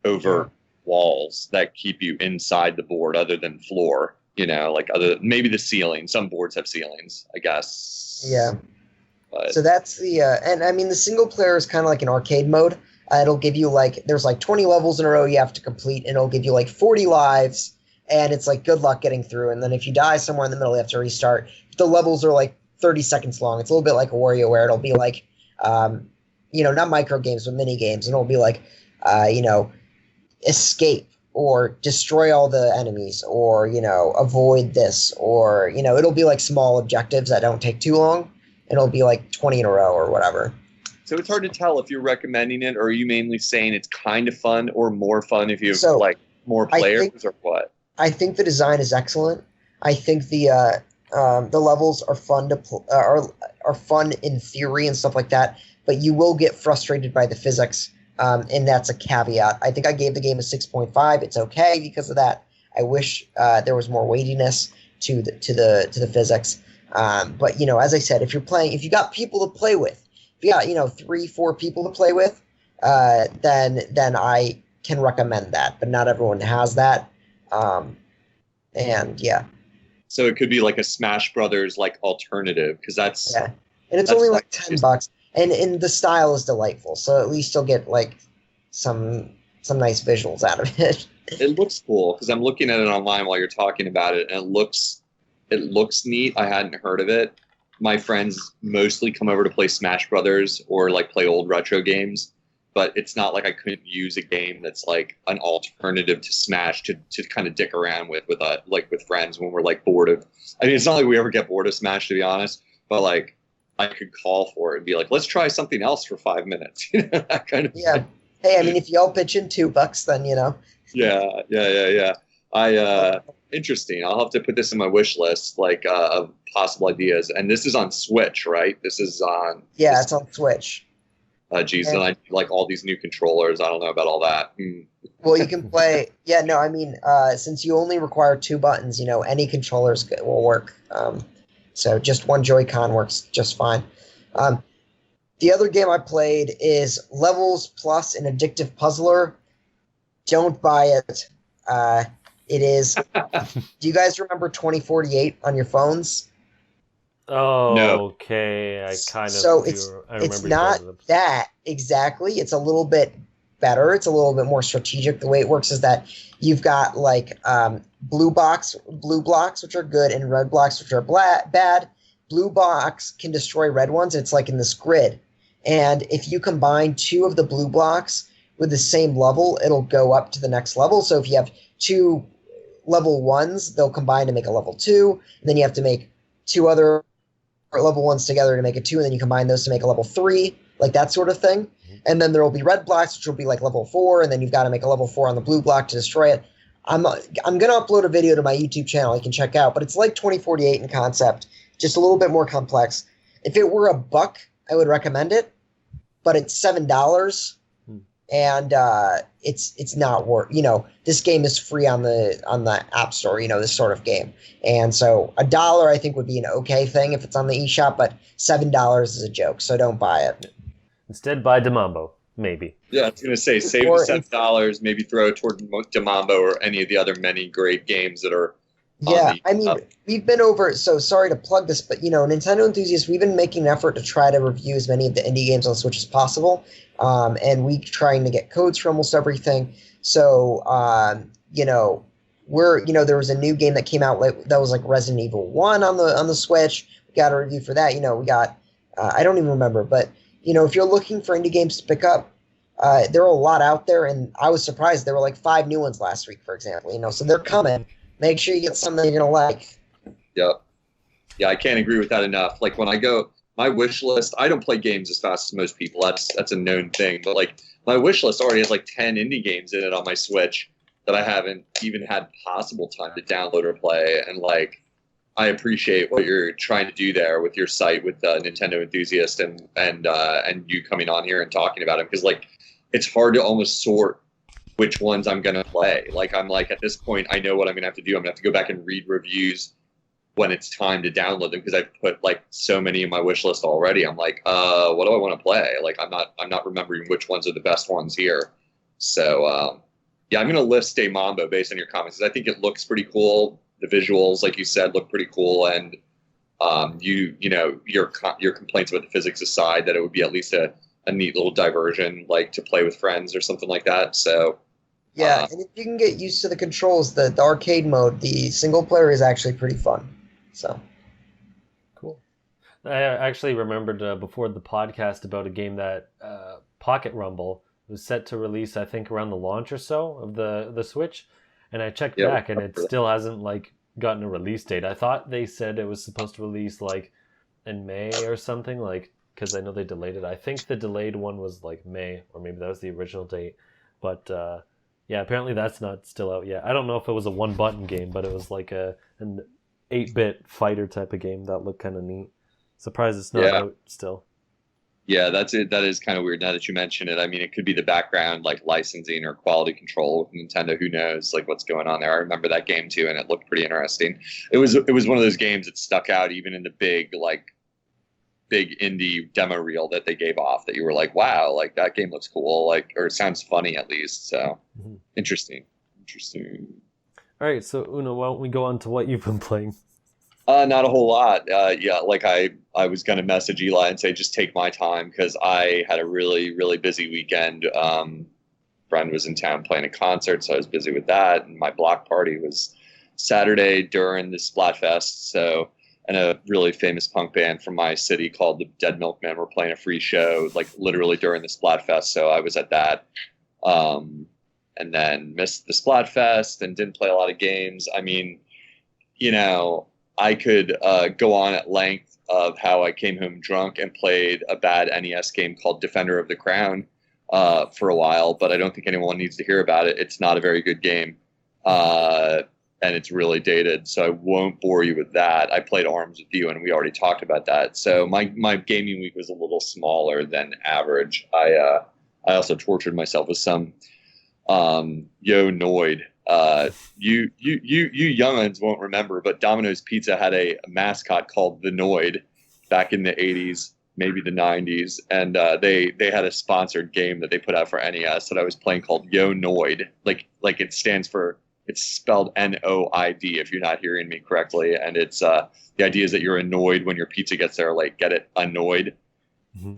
over walls that keep you inside the board other than floor, maybe the ceiling. Some boards have ceilings, I guess. Yeah. But. So that's the single player is kind of like an arcade mode. It'll give you there's 20 levels in a row you have to complete, and it'll give you 40 lives, and it's good luck getting through. And then if you die somewhere in the middle, you have to restart. The levels are 30 seconds long. It's a little bit like OUYA, where it'll be not micro games, but mini games, and it'll be escape or destroy all the enemies or avoid this, or it'll be small objectives that don't take too long, and it'll be 20 in a row or whatever. So it's hard to tell if you're recommending it, or are you mainly saying it's kind of fun or more fun if you have more players, or what? I think the design is excellent. I think the levels are fun are fun in theory and stuff like that, but you will get frustrated by the physics, and that's a caveat. I think I gave the game a 6.5. It's okay because of that. I wish there was more weightiness to the physics. But as I said, if you got people to play with, if you got 3-4 people to play with, then I can recommend that. But not everyone has that, and yeah. So it could be like a Smash Brothers like alternative, because that's Yeah, and it's only like $10, and the style is delightful. So at least you'll get like some nice visuals out of it. It looks cool because I'm looking at it online while you're talking about it, and it looks neat. I hadn't heard of it. My friends mostly come over to play Smash Brothers or like play old retro games, but it's not like I couldn't use a game that's like an alternative to Smash to kind of dick around with friends when we're like bored of. I mean, it's not like we ever get bored of Smash, to be honest, but like I could call for it and be like, let's try something else for 5 minutes, that kind of thing. Hey, I mean, if y'all pitch in $2, then Yeah. Interesting. I'll have to put this in my wish list, like of possible ideas. And this is on Switch, right? This is on. Yeah, it's on Switch. Geez, and I like all these new controllers. I don't know about all that. Well, you can play. Yeah, no, I mean, since you only require 2 buttons, any controllers will work. So just one Joy-Con works just fine. The other game I played is Levels Plus, an addictive puzzler. Don't buy it. It is. Do you guys remember 2048 on your phones? Oh, No. Okay. I kind of. So it's not that exactly. It's a little bit better. It's a little bit more strategic. The way it works is that you've got like blue blocks, which are good, and red blocks, which are bad. Blue box can destroy red ones. It's like in this grid. And if you combine 2 of the blue blocks with the same level, it'll go up to the next level. So if you have 2 level 1s, they'll combine to make a level 2. And then you have to make 2 other level 1s together to make a 2. And then you combine those to make a level 3, like that sort of thing. And then there will be red blocks, which will be like level 4. And then you've got to make a level 4 on the blue block to destroy it. I'm going to upload a video to my YouTube channel you can check out. But it's like 2048 in concept, just a little bit more complex. If it were $1, I would recommend it, but it's $7, and it's not worth. This game is free on the App Store. This sort of game, and so $1 I think would be an okay thing if it's on the eShop, but $7 is a joke, so don't buy it. Instead, buy Demambo, maybe. Yeah, I was gonna say save the $7, maybe throw it toward Demambo or any of the other many great games that are. Yeah, I mean, we've been over, so sorry to plug this, but, Nintendo enthusiasts, we've been making an effort to try to review as many of the indie games on Switch as possible, and we trying to get codes for almost everything. So, there was a new game that came out that was like Resident Evil 1 on the Switch. We got a review for that. We got, I don't even remember, but, if you're looking for indie games to pick up, there are a lot out there, and I was surprised there were like 5 new ones last week, for example, so they're coming. Make sure you get something you're going to like. Yep. Yeah, I can't agree with that enough. Like when I go, my wish list, I don't play games as fast as most people. That's a known thing. But like my wish list already has like 10 indie games in it on my Switch that I haven't even had possible time to download or play. And like, I appreciate what you're trying to do there with your site with Nintendo Enthusiast and you coming on here and talking about it. Because like, it's hard to almost sort which ones I'm going to play. Like, I'm like, at this point, I know what I'm going to have to do. I'm going to have to go back and read reviews when it's time to download them because I've put like so many in my wish list already. I'm like, what do I want to play? Like, I'm not remembering which ones are the best ones here. So, yeah, I'm going to list Stay Mambo based on your comments. I think it looks pretty cool. The visuals, like you said, look pretty cool. And, your complaints about the physics aside, that it would be at least a neat little diversion, like to play with friends or something like that. So yeah, and if you can get used to the controls, the arcade mode, the single player is actually pretty fun. So cool. I actually remembered before the podcast about a game that Pocket Rumble was set to release, I think, around the launch or so of the Switch, and I checked back, and it still hasn't like gotten a release date. I thought they said it was supposed to release like in May or something, like. Because I know they delayed it. I think the delayed one was like May, or maybe that was the original date. But yeah, apparently that's not still out yet. I don't know if it was a one-button game, but it was like 8-bit fighter type of game that looked kind of neat. Surprised it's not Yeah. out still. Yeah, that's it. That is kind of weird now that you mention it. I mean, it could be the background, like licensing or quality control with Nintendo. Who knows, like what's going on there? I remember that game too, and it looked pretty interesting. It was one of those games that stuck out even in the big indie demo reel that they gave off. That you were like, wow, like that game looks cool, like or it sounds funny at least. So interesting. All right, so Una, why don't we go on to what you've been playing? Not a whole lot. Yeah, like I was going to message Eli and say, just take my time because I had a really, really busy weekend. Friend was in town playing a concert, so I was busy with that. And my block party was Saturday during the Splatfest. So, and a really famous punk band from my city called the Dead Milkmen were playing a free show, like literally during the Splatfest. So I was at that. And then missed the Splatfest and didn't play a lot of games. I mean, I could go on at length of how I came home drunk and played a bad NES game called Defender of the Crown for a while, but I don't think anyone needs to hear about it. It's not a very good game, and it's really dated, so I won't bore you with that. I played ARMS with you, and we already talked about that. So my gaming week was a little smaller than average. I also tortured myself with some Yo Noid. You young'uns won't remember, but Domino's Pizza had a mascot called the Noid back in the 80s, maybe the 90s, and they had a sponsored game that they put out for NES that I was playing called Yo Noid. Like it stands for, it's spelled Noid if you're not hearing me correctly, and it's the idea is that you're annoyed when your pizza gets there, like get it, annoyed.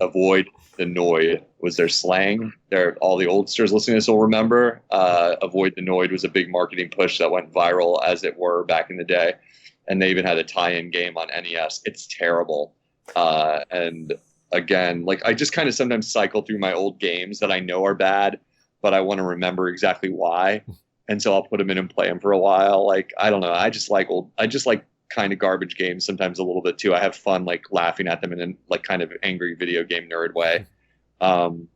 Avoid the Noid was their slang. All the oldsters listening to this will remember. Avoid the Noid was a big marketing push that went viral, as it were, back in the day. And they even had a tie-in game on NES. It's terrible. And again, like I just kind of sometimes cycle through my old games that I know are bad, but I want to remember exactly why. And so I'll put them in and play them for a while. Like, I don't know. I just like kind of garbage games sometimes a little bit too. I have fun like laughing at them in a like kind of angry video game nerd way. And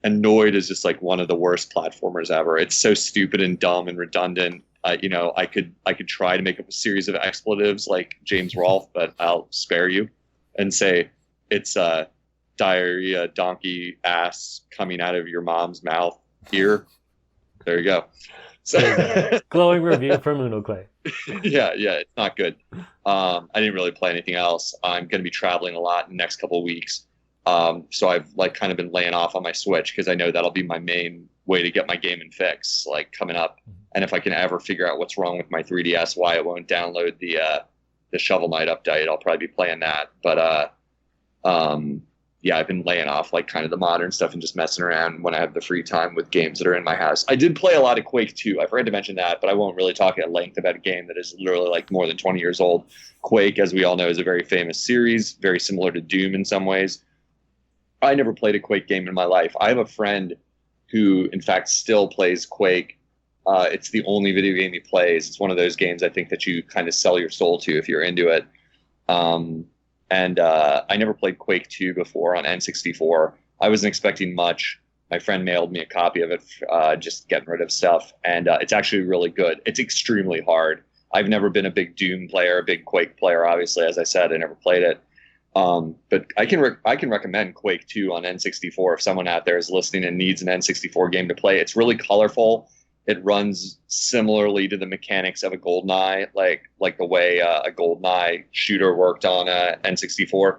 Noid is just like one of the worst platformers ever. It's so stupid and dumb and redundant. I could try to make up a series of expletives like James Rolfe, but I'll spare you and say it's diarrhea, donkey ass coming out of your mom's mouth here. There you go. So glowing review from Unoclay. yeah, it's not good. I didn't really play anything else. I'm going to be traveling a lot in the next couple of weeks. So I've like kind of been laying off on my Switch because I know that'll be my main way to get my gaming fix like coming up. And if I can ever figure out what's wrong with my 3DS, why it won't download the Shovel Knight update, I'll probably be playing that. But yeah, I've been laying off like kind of the modern stuff and just messing around when I have the free time with games that are in my house. I did play a lot of Quake 2. I forgot to mention that, but I won't really talk at length about a game that is literally like more than 20 years old. Quake, as we all know, is a very famous series, very similar to Doom in some ways. I never played a Quake game in my life. I have a friend who, in fact, still plays Quake. It's the only video game he plays. It's one of those games I think that you kind of sell your soul to if you're into it. And I never played Quake 2 before on N64. I wasn't expecting much. My friend mailed me a copy of it, just getting rid of stuff. And it's actually really good. It's extremely hard. I've never been a big Doom player, a big Quake player, obviously. As I said, I never played it. But I can recommend Quake 2 on N64 if someone out there is listening and needs an N64 game to play. It's really colorful. It runs similarly to the mechanics of a GoldenEye, like the way a GoldenEye shooter worked on N64.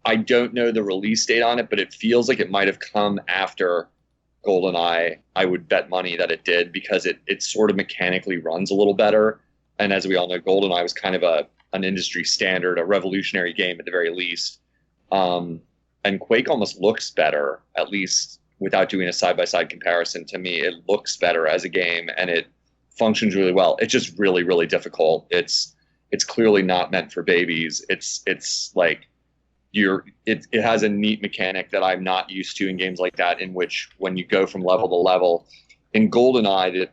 I don't know the release date on it, but it feels like it might have come after GoldenEye. I would bet money that it did because it sort of mechanically runs a little better. And as we all know, GoldenEye was kind of an industry standard, a revolutionary game at the very least. And Quake almost looks better, at least without doing a side-by-side comparison. To me, it looks better as a game and it functions really well. It's just really, really difficult. It's clearly not meant for babies. It's like it has a neat mechanic that I'm not used to in games like that, in which when you go from level to level, in GoldenEye,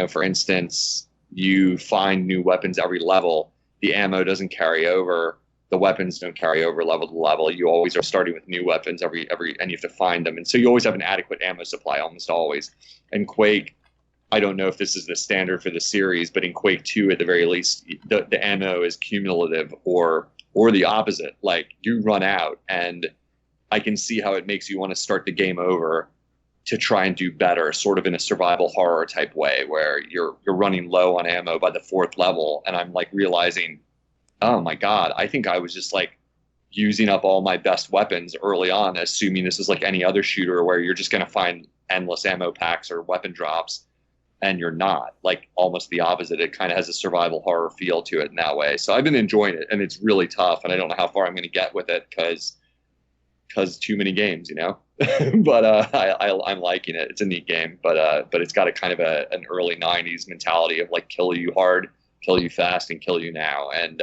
for instance, you find new weapons every level. The ammo doesn't carry over. The weapons don't carry over level to level. You always are starting with new weapons every, and you have to find them. And so you always have an adequate ammo supply, almost always. And Quake, I don't know if this is the standard for the series, but in Quake 2, at the very least, the ammo is cumulative or the opposite. Like you run out, and I can see how it makes you want to start the game over to try and do better, sort of in a survival horror type way, where you're running low on ammo by the fourth level, and I'm like realizing, oh my god, I think I was just like using up all my best weapons early on, assuming this is like any other shooter where you're just going to find endless ammo packs or weapon drops, and you're not. Like almost the opposite. It kind of has a survival horror feel to it in that way. So I've been enjoying it, and it's really tough, and I don't know how far I'm going to get with it because too many games, you know. But I'm liking it. It's a neat game, but it's got a kind of an early '90s mentality of like kill you hard, kill you fast, and kill you now, and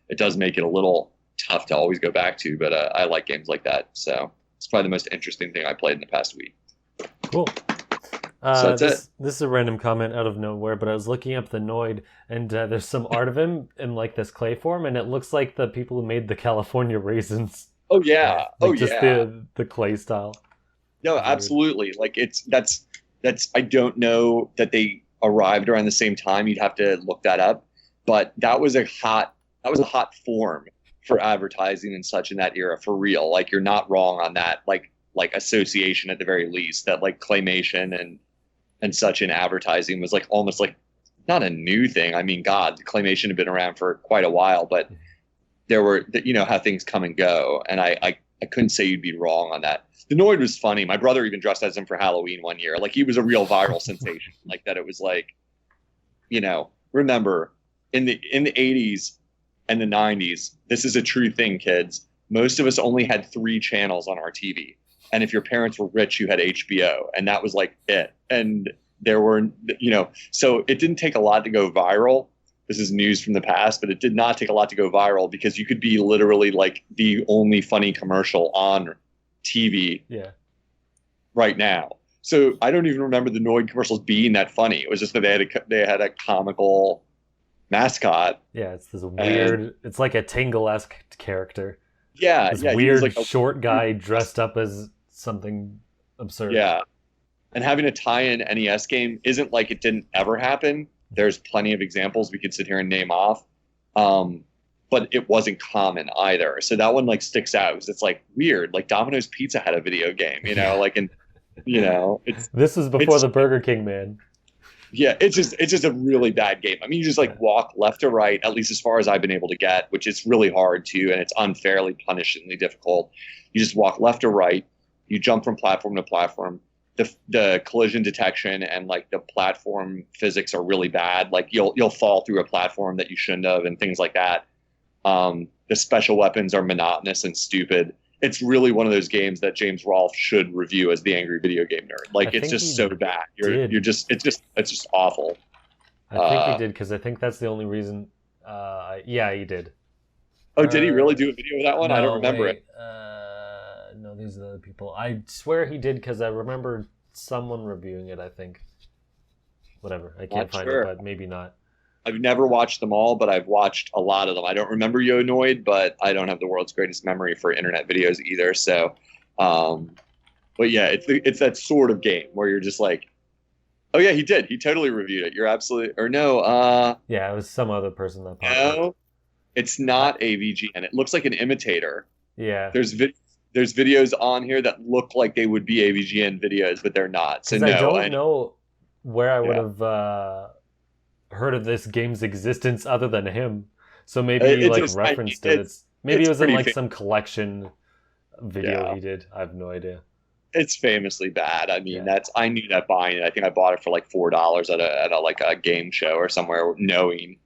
it does make it a little tough to always go back to. But I like games like that, so it's probably the most interesting thing I played in the past week. Cool. So that's it. This is a random comment out of nowhere, but I was looking up the Noid, and there's some art of him in like this clay form, and it looks like the people who made the California raisins. Oh yeah. Like just the clay style. No, absolutely. Like that's I don't know that they arrived around the same time. You'd have to look that up. But that was a hot form for advertising and such in that era, for real. Like you're not wrong on that. Like association at the very least, that like claymation and such in advertising was like almost like not a new thing. I mean, God, claymation had been around for quite a while, but there were, you know, how things come and go. And I couldn't say you'd be wrong on that. The Noid was funny. My brother even dressed as him for Halloween one year. Like he was a real viral sensation. Like that, it was like, you know, remember in the 80s and the 90s, this is a true thing, kids. Most of us only had 3 channels on our TV. And if your parents were rich, you had HBO, and that was like it. And there were, you know, so it didn't take a lot to go viral. This is news from the past, but it did not take a lot to go viral because you could be literally like the only funny commercial on TV right now. So I don't even remember the Noid commercials being that funny. It was just that they had a comical mascot. Yeah, it's this weird, it's like a Tingle-esque character. Yeah, this weird like short guy dressed up as something absurd. Yeah, and having a tie-in NES game isn't like it didn't ever happen. There's plenty of examples we could sit here and name off, but it wasn't common either. So that one like sticks out because it's like weird. Like Domino's Pizza had a video game, you know, like, and you know, this was before the Burger King man. Yeah, it's just a really bad game. I mean, you just like walk left to right, at least as far as I've been able to get, which is really hard too, and it's unfairly punishingly difficult. You just walk left to right, you jump from platform to platform. The collision detection and like the platform physics are really bad. Like you'll fall through a platform that you shouldn't have and things like that. The special weapons are monotonous and stupid. It's really one of those games that James Rolfe should review as the angry video game nerd. Like it's just so bad. It's just awful. I think he did because I think that's the only reason. Yeah, he did. Oh, did he really do a video of that one? No, I don't remember it. No, these are the other people. I swear he did because I remember someone reviewing it, I think. Whatever. I can't find it, but maybe not. I've never watched them all, but I've watched a lot of them. I don't remember Noid, but I don't have the world's greatest memory for internet videos either. So, but yeah, it's that sort of game where you're just like, oh yeah, he did. He totally reviewed it. You're absolutely, or no. Yeah, it was some other person that popped up. It's not AVGN. It looks like an imitator. Yeah. There's videos on here that look like they would be AVGN videos, but they're not. So no, I don't know where I would have heard of this game's existence other than him. So maybe he like referenced it. Maybe it was in like some collection video he did. I have no idea. It's famously bad. I mean, I knew that buying it. I think I bought it for like $4 at a like a game show or somewhere, knowing.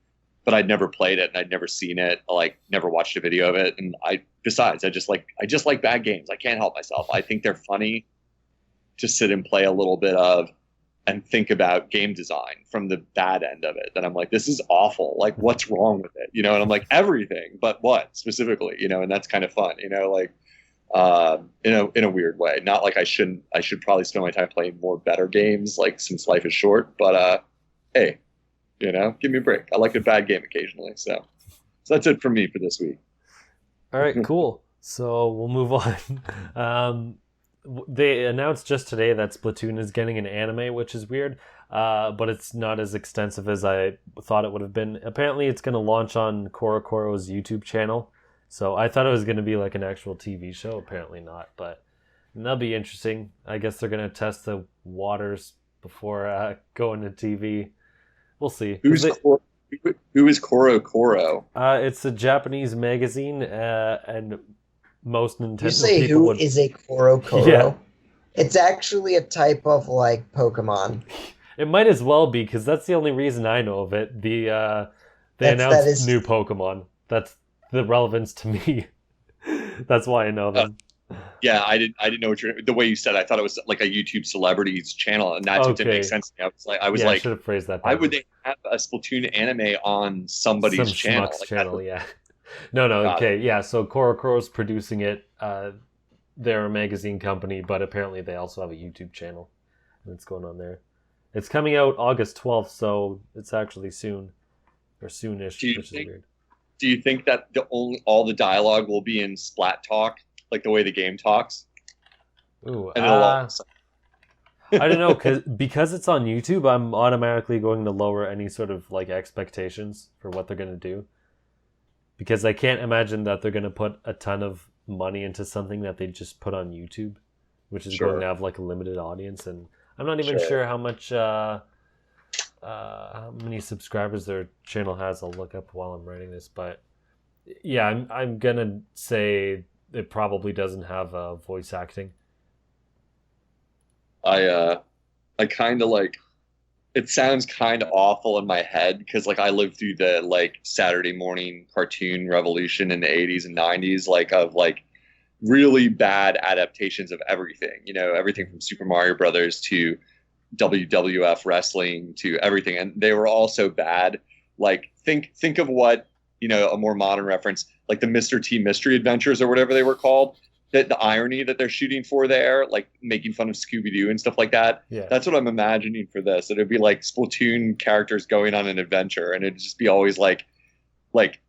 But I'd never played it and I'd never seen it. Like never watched a video of it. And I just like bad games. I can't help myself. I think they're funny to sit and play a little bit of and think about game design from the bad end of it. Then I'm like, this is awful. Like what's wrong with it? You know, and I'm like, everything, but what specifically, you know, and that's kind of fun, you know, like, in a weird way. Not like I should probably spend my time playing more better games, like since life is short, but, hey, you know, give me a break. I like a bad game occasionally. So that's it for me for this week. All right, cool. So we'll move on. They announced just today that Splatoon is getting an anime, which is weird. but it's not as extensive as I thought it would have been. Apparently, it's going to launch on Korokoro's YouTube channel. So I thought it was going to be like an actual TV show. Apparently not, but that'll be interesting. I guess they're going to test the waters before going to TV. We'll see. Who is Koro Koro? It's a Japanese magazine, and most Nintendo You say people who would... is a Korokoro? Yeah. It's actually a type of like Pokemon. It might as well be, because that's the only reason I know of it. They announced new Pokemon. That's the relevance to me. That's why I know them. Yeah, I didn't know what the way you said. I thought it was like a YouTube celebrities channel, and that's what didn't make sense to me. I was like, I should have phrased that why better. would they have a Splatoon anime on somebody's channel? Some channel, yeah. No, okay, yeah. So Korokoro's producing it. They're a magazine company, but apparently they also have a YouTube channel. That's going on there. It's coming out August 12th, so it's actually soon, or soonish, which is weird. Do you think that all the dialogue will be in Splat talk, like the way the game talks? Ooh, I don't know, because it's on YouTube, I'm automatically going to lower any sort of like expectations for what they're going to do. Because I can't imagine that they're going to put a ton of money into something that they just put on YouTube, which is going to have like a limited audience, and I'm not even sure how much how many subscribers their channel has. I'll look up while I'm writing this, but yeah, I'm gonna say it probably doesn't have voice acting. I kind of like, it sounds kind of awful in my head because like I lived through the like Saturday morning cartoon revolution in the 80s and 90s, like of like really bad adaptations of everything, everything from Super Mario Brothers to WWF wrestling to everything, and they were all so bad. Like think of what, a more modern reference, like the Mr. T Mystery Adventures or whatever they were called, that the irony that they're shooting for there, like making fun of Scooby-Doo and stuff like that. Yeah. That's what I'm imagining for this. It'd be like Splatoon characters going on an adventure, and it'd just be always like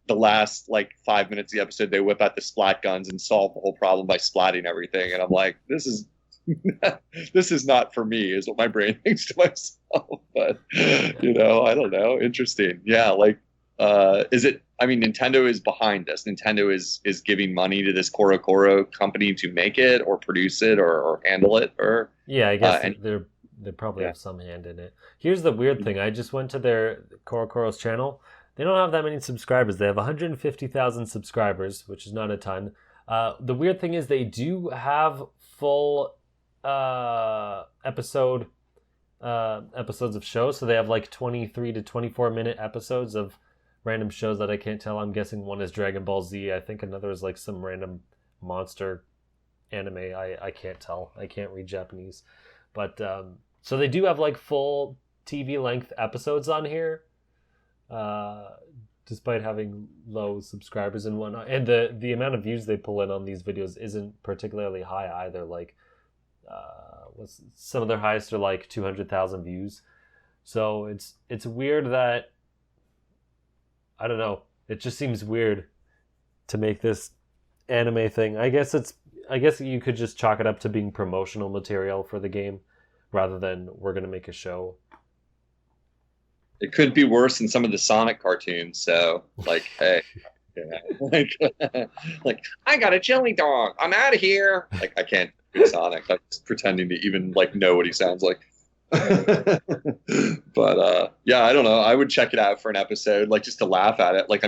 the last like 5 minutes of the episode, they whip out the splat guns and solve the whole problem by splatting everything. And I'm like, this is not for me, is what my brain thinks to myself. But I don't know. Interesting. Yeah. Like, Nintendo is behind this. Nintendo is giving money to this Korokoro company to make it or produce it or handle it, or I guess they probably have some hand in it. Here's the weird thing. I just went to their Korokoro's channel. They don't have that many subscribers. They have 150,000 subscribers, which is not a ton. The weird thing is they do have full episodes of shows. So they have like 23 to 24 minute episodes of random shows that I can't tell. I'm guessing one is Dragon Ball Z. I think another is like some random monster anime. I can't tell. I can't read Japanese. But so they do have like full TV length episodes on here. Despite having low subscribers and whatnot, and the amount of views they pull in on these videos isn't particularly high either. Like, some of their highest are like 200,000 views. So it's weird that, I don't know. It just seems weird to make this anime thing. I guess you could just chalk it up to being promotional material for the game, rather than we're gonna make a show. It could be worse than some of the Sonic cartoons. So, like, hey, like I got a jelly dog. I'm out of here. Like, I can't do Sonic. I'm just pretending to even like know what he sounds like. But I don't know. I would check it out for an episode, like just to laugh at it. Like,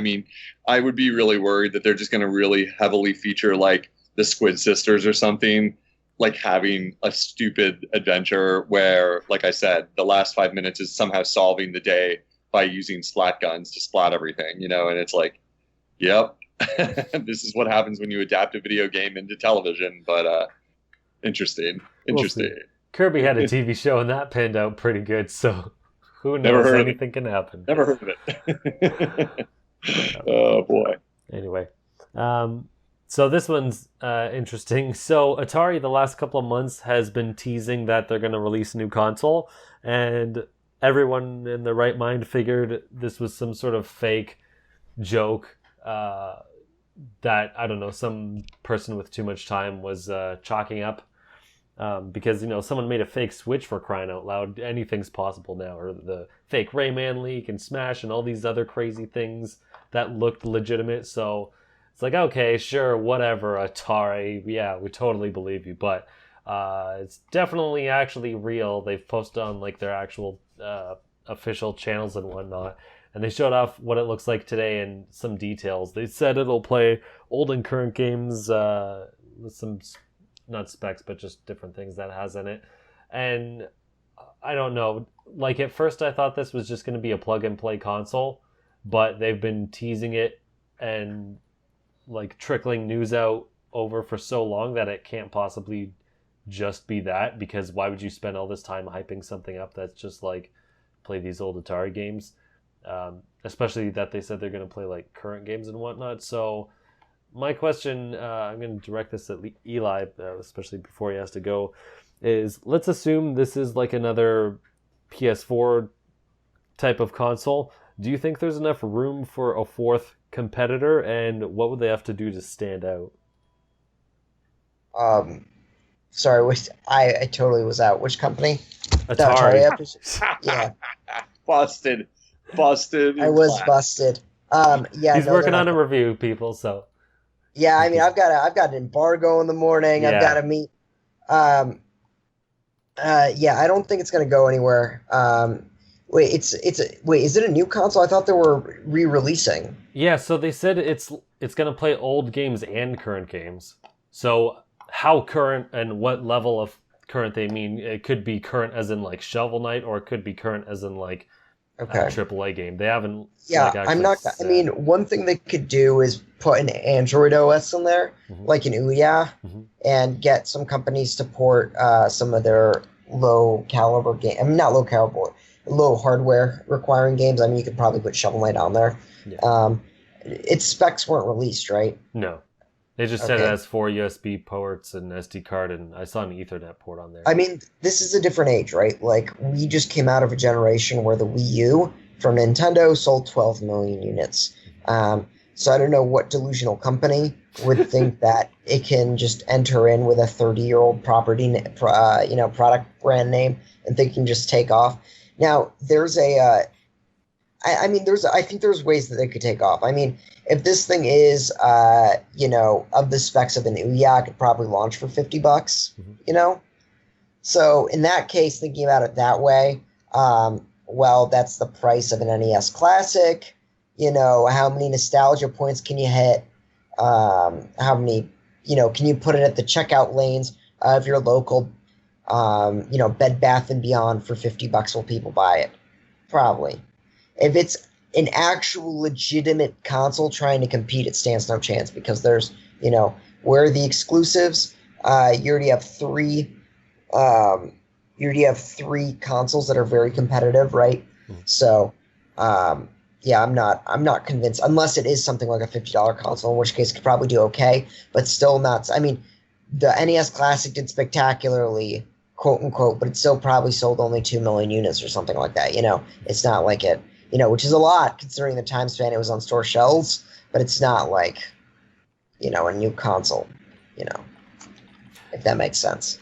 I would be really worried that they're just going to really heavily feature like the Squid Sisters or something, like having a stupid adventure where, like I said, the last 5 minutes is somehow solving the day by using splat guns to splat everything, and it's like, yep, this is what happens when you adapt a video game into television. But interesting. We'll Kirby had a TV show and that panned out pretty good, so who knows? Anything can happen. Never heard of it. Oh boy. Anyway, so this one's interesting. So Atari, the last couple of months, has been teasing that they're going to release a new console, and everyone in their right mind figured this was some sort of fake joke that, I don't know, some person with too much time was chalking up. Because, someone made a fake Switch, for crying out loud. Anything's possible now. Or the fake Rayman leak and Smash and all these other crazy things that looked legitimate. So it's like, okay, sure, whatever, Atari. Yeah, we totally believe you. But it's definitely actually real. They've posted on like their actual official channels and whatnot. And they showed off what it looks like today and some details. They said it'll play old and current games with some, not specs, but just different things that it has in it. And I don't know. Like, at first I thought this was just going to be a plug-and-play console, but they've been teasing it and, like, trickling news out over for so long that it can't possibly just be that, because why would you spend all this time hyping something up that's just, like, play these old Atari games? Especially that they said they're going to play like current games and whatnot. So my question, I'm going to direct this at Eli, especially before he has to go, is let's assume this is like another PS4 type of console. Do you think there's enough room for a fourth competitor, and what would they have to do to stand out? Sorry, I totally was out. Which company? Atari. Yeah. Busted. I was busted. Yeah. He's working on a review, people. So. Yeah, I mean, I've got an embargo in the morning. Yeah. I've got to meet. Yeah, I don't think it's gonna go anywhere. Wait, is it a new console? I thought they were re-releasing. Yeah, so they said it's gonna play old games and current games. So how current and what level of current they mean? It could be current as in like Shovel Knight, or it could be current as in like a AAA game. They haven't. Yeah, I'm not. I mean, one thing they could do is put an Android OS in there, like an OUYA, and get some companies to port some of their low caliber game. I mean, not low caliber, low hardware requiring games. I mean, you could probably put Shovel Knight on there. Yeah. Its specs weren't released, right? No. They just said it has 4 USB ports and SD card, and I saw an Ethernet port on there. I mean, this is a different age, right? Like, we just came out of a generation where the Wii U from Nintendo sold 12 million units. So I don't know what delusional company would think that it can just enter in with a 30-year-old product brand name and think it can just take off. Now, there's I think there's ways that they could take off. I mean, if this thing is, of the specs of an OUYA, it could probably launch for $50, So in that case, thinking about it that way, well, that's the price of an NES Classic. How many nostalgia points can you hit? How many, can you put it at the checkout lanes of your local, Bed Bath & Beyond for $50? Will people buy it? Probably. If it's an actual legitimate console trying to compete, it stands no chance, because there's, where are the exclusives? You already have three consoles that are very competitive, right? So, yeah, I'm not convinced, unless it is something like a $50 console, in which case it could probably do okay, but still not. I mean, the NES Classic did spectacularly, quote unquote, but it still probably sold only 2 million units or something like that. It's not like it. Which is a lot considering the time span it was on store shelves, but it's not like, a new console, if that makes sense.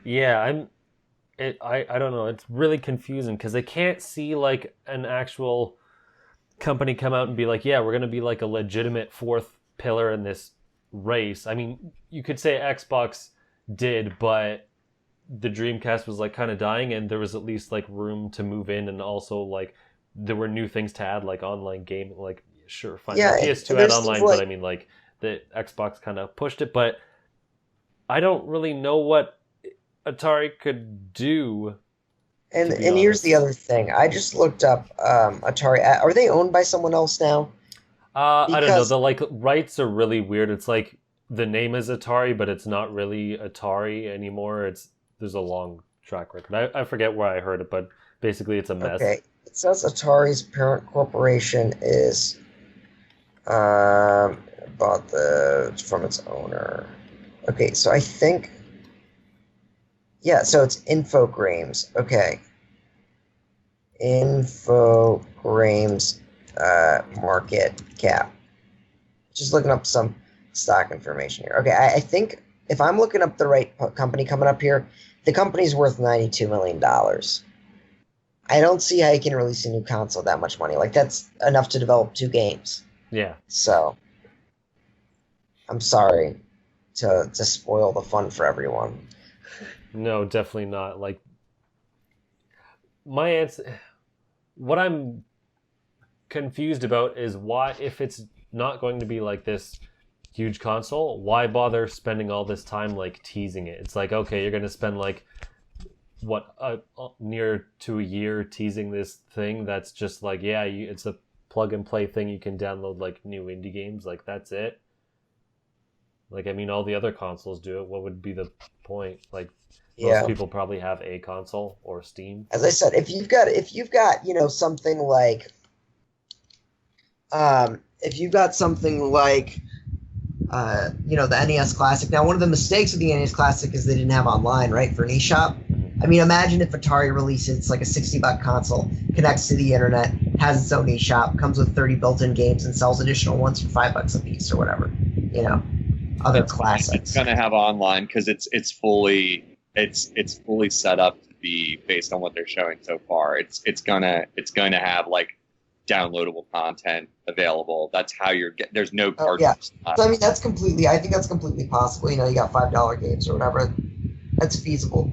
Yeah, I don't know. It's really confusing because I can't see like an actual company come out and be like, yeah, we're going to be like a legitimate fourth pillar in this race. I mean, you could say Xbox did, but the Dreamcast was like kind of dying, and there was at least like room to move in, and also like there were new things to add, like online gaming. Like, sure, fine, PS2 had online, but I mean, like the Xbox kind of pushed it. But I don't really know what Atari could do. And here's the other thing. I just looked up Atari. Are they owned by someone else now? I don't know. The rights are really weird. It's like the name is Atari, but it's not really Atari anymore. There's a long track record. I forget where I heard it, but basically it's a mess. Okay. It says Atari's parent corporation is bought from its owner. Okay, so I think, yeah, so it's Infogrames. Okay. Infogrames market cap. Just looking up some stock information here. Okay, I think if I'm looking up the right company coming up here, the company's worth $92 million. I don't see how you can release a new console that much money. Like, that's enough to develop 2 games. Yeah. So, I'm sorry to spoil the fun for everyone. No, definitely not. Like, my answer, what I'm confused about is why, if it's not going to be like this huge console, why bother spending all this time like teasing it? It's like, okay, you're going to spend like what near to a year teasing this thing that's just like, yeah, it's a plug and play thing. You can download like new indie games, like that's it. Like, I mean, all the other consoles do it. What would be the point? Like, most people probably have a console or Steam. As I said, if you've got something like the NES Classic. Now, one of the mistakes of the NES Classic is they didn't have online, right, for an eShop. I mean, imagine if Atari releases like a $60 console, connects to the internet, has its own eShop, comes with 30 built-in games, and sells additional ones for $5 a piece or whatever. Other classics. It's going to have online because it's fully set up to be based on what they're showing so far. It's going to have like downloadable content available. That's how you're getting. There's no cartridge. Yeah. So I mean, I think that's completely possible. You got $5 games or whatever. That's feasible.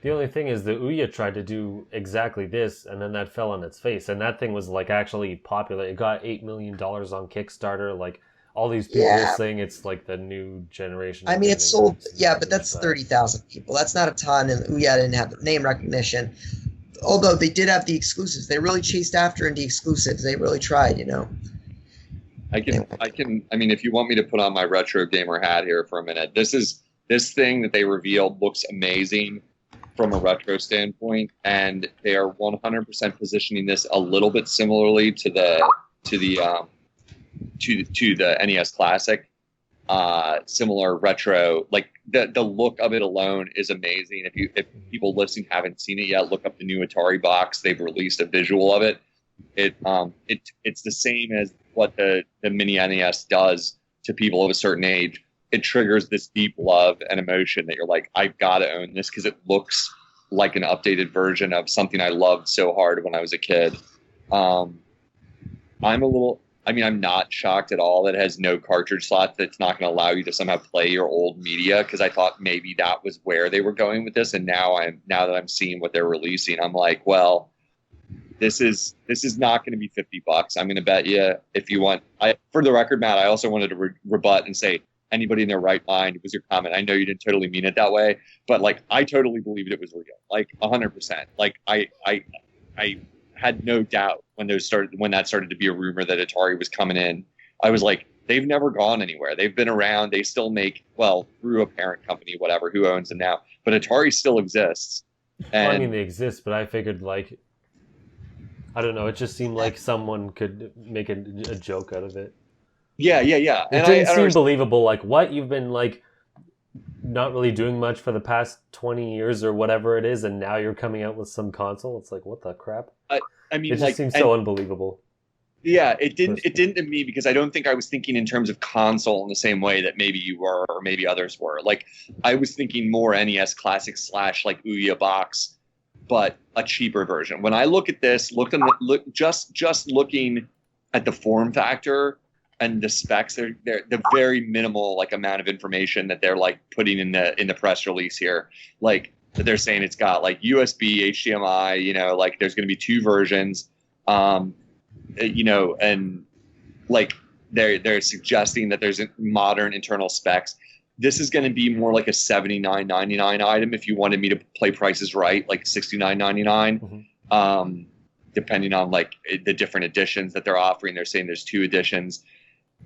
The only thing is the OUYA tried to do exactly this, and then that fell on its face. And that thing was like actually popular. It got $8 million on Kickstarter. Like all these people saying it's like the new generation. I mean, it's sold. Yeah, but that's 30,000 people. That's not a ton, and OUYA didn't have the name recognition. Although they did have the exclusives. They really chased after indie exclusives. They really tried, I mean, if you want me to put on my retro gamer hat here for a minute, this thing that they revealed looks amazing from a retro standpoint, and they are 100% positioning this a little bit similarly to the NES Classic. Similar retro, like the look of it alone is amazing. If people listening haven't seen it yet, look up the new Atari Box. They've released a visual of it. It's the same as what the mini NES does to people of a certain age. It triggers this deep love and emotion that you're like, I've got to own this because it looks like an updated version of something I loved so hard when I was a kid. I'm not shocked at all that it has no cartridge slot, that's not going to allow you to somehow play your old media, because I thought maybe that was where they were going with this. And now that I'm seeing what they're releasing, I'm like, well, this is not going to be $50. I'm going to bet you, if you want, for the record, Matt, I also wanted to rebut and say, anybody in their right mind, it was your comment. I know you didn't totally mean it that way, but like, I totally believed it was real, like 100%. Like I had no doubt when that started to be a rumor that Atari was coming in. I was like, they've never gone anywhere. They've been around. They still make, well, through a parent company, whatever, who owns them now. But Atari still exists. And well, I mean, they exist, but I figured, like, I don't know. It just seemed like someone could make a joke out of it. Yeah. It didn't seem believable. Like, what? You've been, like, not really doing much for the past 20 years or whatever it is, and now you're coming out with some console? It's like, what the crap? I mean, it just seems so unbelievable. Yeah, it didn't to me, because I don't think I was thinking in terms of console in the same way that maybe you were or maybe others were. Like, I was thinking more NES Classic / like OUYA Box, but a cheaper version. When I look at this, just looking at the form factor and the specs, they're the very minimal like amount of information that they're like putting in the press release here. Like, they're saying it's got like USB, HDMI, like there's going to be 2 versions. And like they're suggesting that there's modern internal specs. This is going to be more like a $79.99 item if you wanted me to play prices right, like $69.99. Mm-hmm. Depending on like the different editions that they're offering. They're saying there's 2 editions.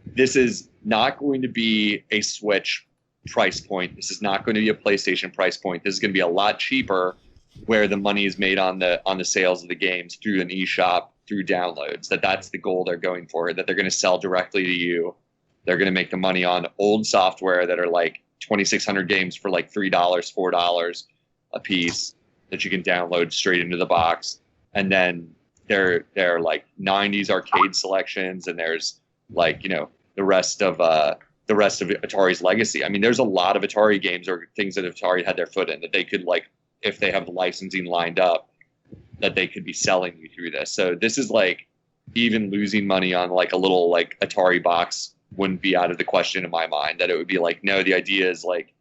This is not going to be a Switch price point. This is not going to be a PlayStation price point. This is going to be a lot cheaper, where the money is made on the sales of the games through an eShop, through downloads. That's the goal they're going for, that they're going to sell directly to you. They're going to make the money on old software that are like 2,600 games for like $3, $4 a piece that you can download straight into the box. And then they're like 90s arcade selections, and there's like, the rest of the rest of Atari's legacy. I mean, there's a lot of Atari games or things that Atari had their foot in that they could, like, if they have the licensing lined up, that they could be selling you through this. So this is like, even losing money on like a little like Atari box wouldn't be out of the question in my mind. That it would be like, no, the idea is like,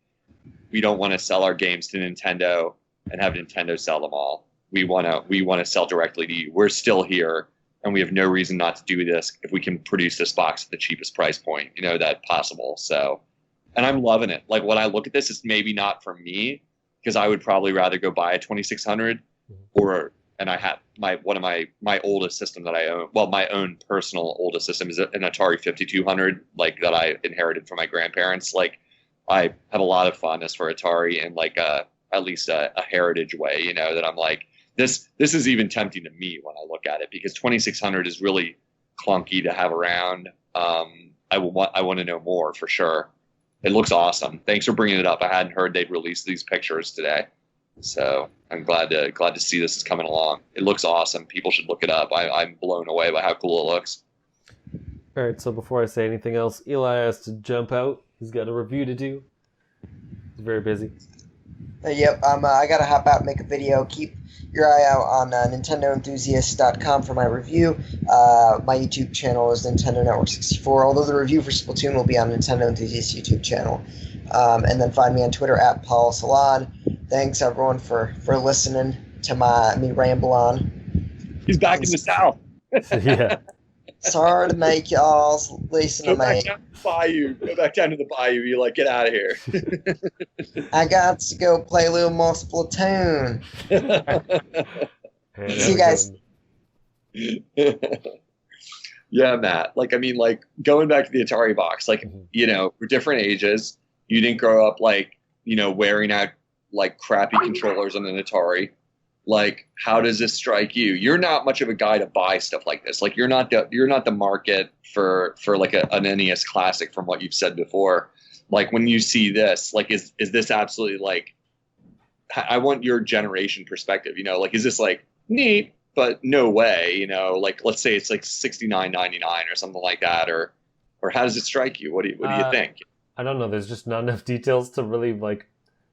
we don't want to sell our games to Nintendo and have Nintendo sell them all. We want to sell directly to you. We're still here, and we have no reason not to do this if we can produce this box at the cheapest price point, that possible. So, and I'm loving it. Like, when I look at this, it's maybe not for me, because I would probably rather go buy a 2600 and I have one of my oldest system that I own. Well, my own personal oldest system is an Atari 5200, like, that I inherited from my grandparents. Like, I have a lot of fondness for Atari in like at least a heritage way, that I'm like, this is even tempting to me when I look at it, because 2600 is really clunky to have around. I want to know more for sure. It looks awesome. Thanks for bringing it up. I hadn't heard they'd released these pictures today, so I'm glad to see this is coming along. It looks awesome. People should look it up. I'm blown away by how cool it looks. All right, so before I say anything else, Eli has to jump out. He's got a review to do. He's very busy. Yep, I gotta hop out and make a video. Keep your eye out on NintendoEnthusiast.com for my review. My YouTube channel is Nintendo Network 64, although the review for Splatoon will be on Nintendo Enthusiast YouTube channel. And then find me on Twitter at Paul Salad. Thanks, everyone, for listening to me ramble on. He's back in the South. Yeah. Sorry to make y'all listen to me. Go back down to the bayou. You like, get out of here. I got to go play a little more Splatoon. See you guys. Yeah, Matt. Like, I mean, like, going back to the Atari box, like, we're different ages. You didn't grow up like, wearing out like crappy controllers on an Atari. Like, how does this strike you? You're not much of a guy to buy stuff like this. Like, you're not the market for like an NES classic, from what you've said before. Like, when you see this, like, is this absolutely, like, I want your generation perspective, like, is this like neat, but no way, like, let's say it's like $69.99 or something like that, or how does it strike you? What do you think? I don't know. There's just not enough details to really like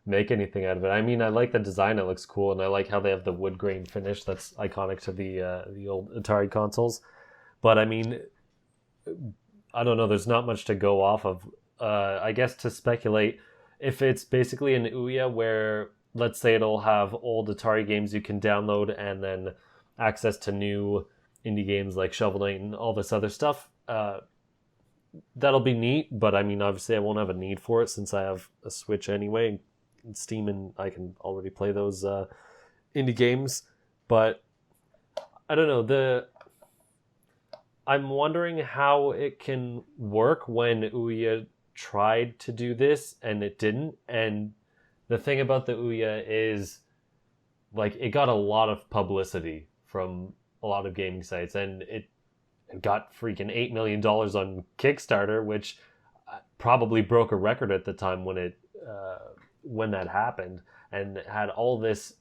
make anything out of it. I mean, I like the design; it looks cool, and I like how they have the wood grain finish that's iconic to the old Atari consoles. But I mean, I don't know. There's not much to go off of. I guess to speculate, if it's basically an OUYA where, let's say, it'll have old Atari games you can download and then access to new indie games like Shovel Knight and all this other stuff. That'll be neat, but I mean, obviously, I won't have a need for it since I have a Switch anyway. Steam, and I can already play those indie games. But I don't know. I'm wondering how it can work when OUYA tried to do this and it didn't. And the thing about the OUYA is, like, it got a lot of publicity from a lot of gaming sites, and it got freaking $8 million on Kickstarter, which probably broke a record at the time when that happened, and had all this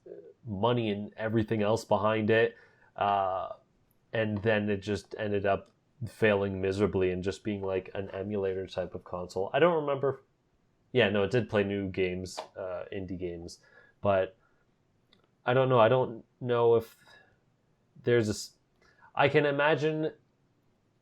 money and everything else behind it, and then it just ended up failing miserably and just being like an emulator type of console. I don't remember. Yeah, no, it did play new games, indie games, but I don't know. I don't know if there's I can imagine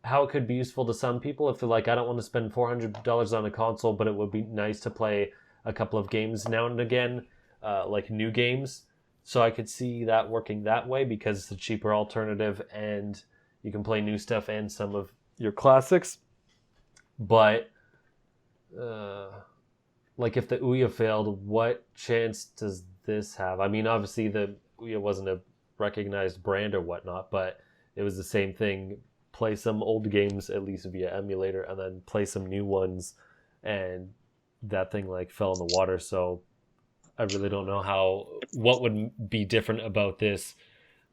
how it could be useful to some people if they're like, I don't want to spend $400 on a console, but it would be nice to play a couple of games now and again, like new games. So I could see that working that way because it's a cheaper alternative and you can play new stuff and some of your classics. But like, if the OUYA failed, what chance does this have? I mean, obviously the OUYA wasn't a recognized brand or whatnot, but it was the same thing. Play some old games at least via emulator and then play some new ones, and that thing like fell in the water. So I really don't know what would be different about this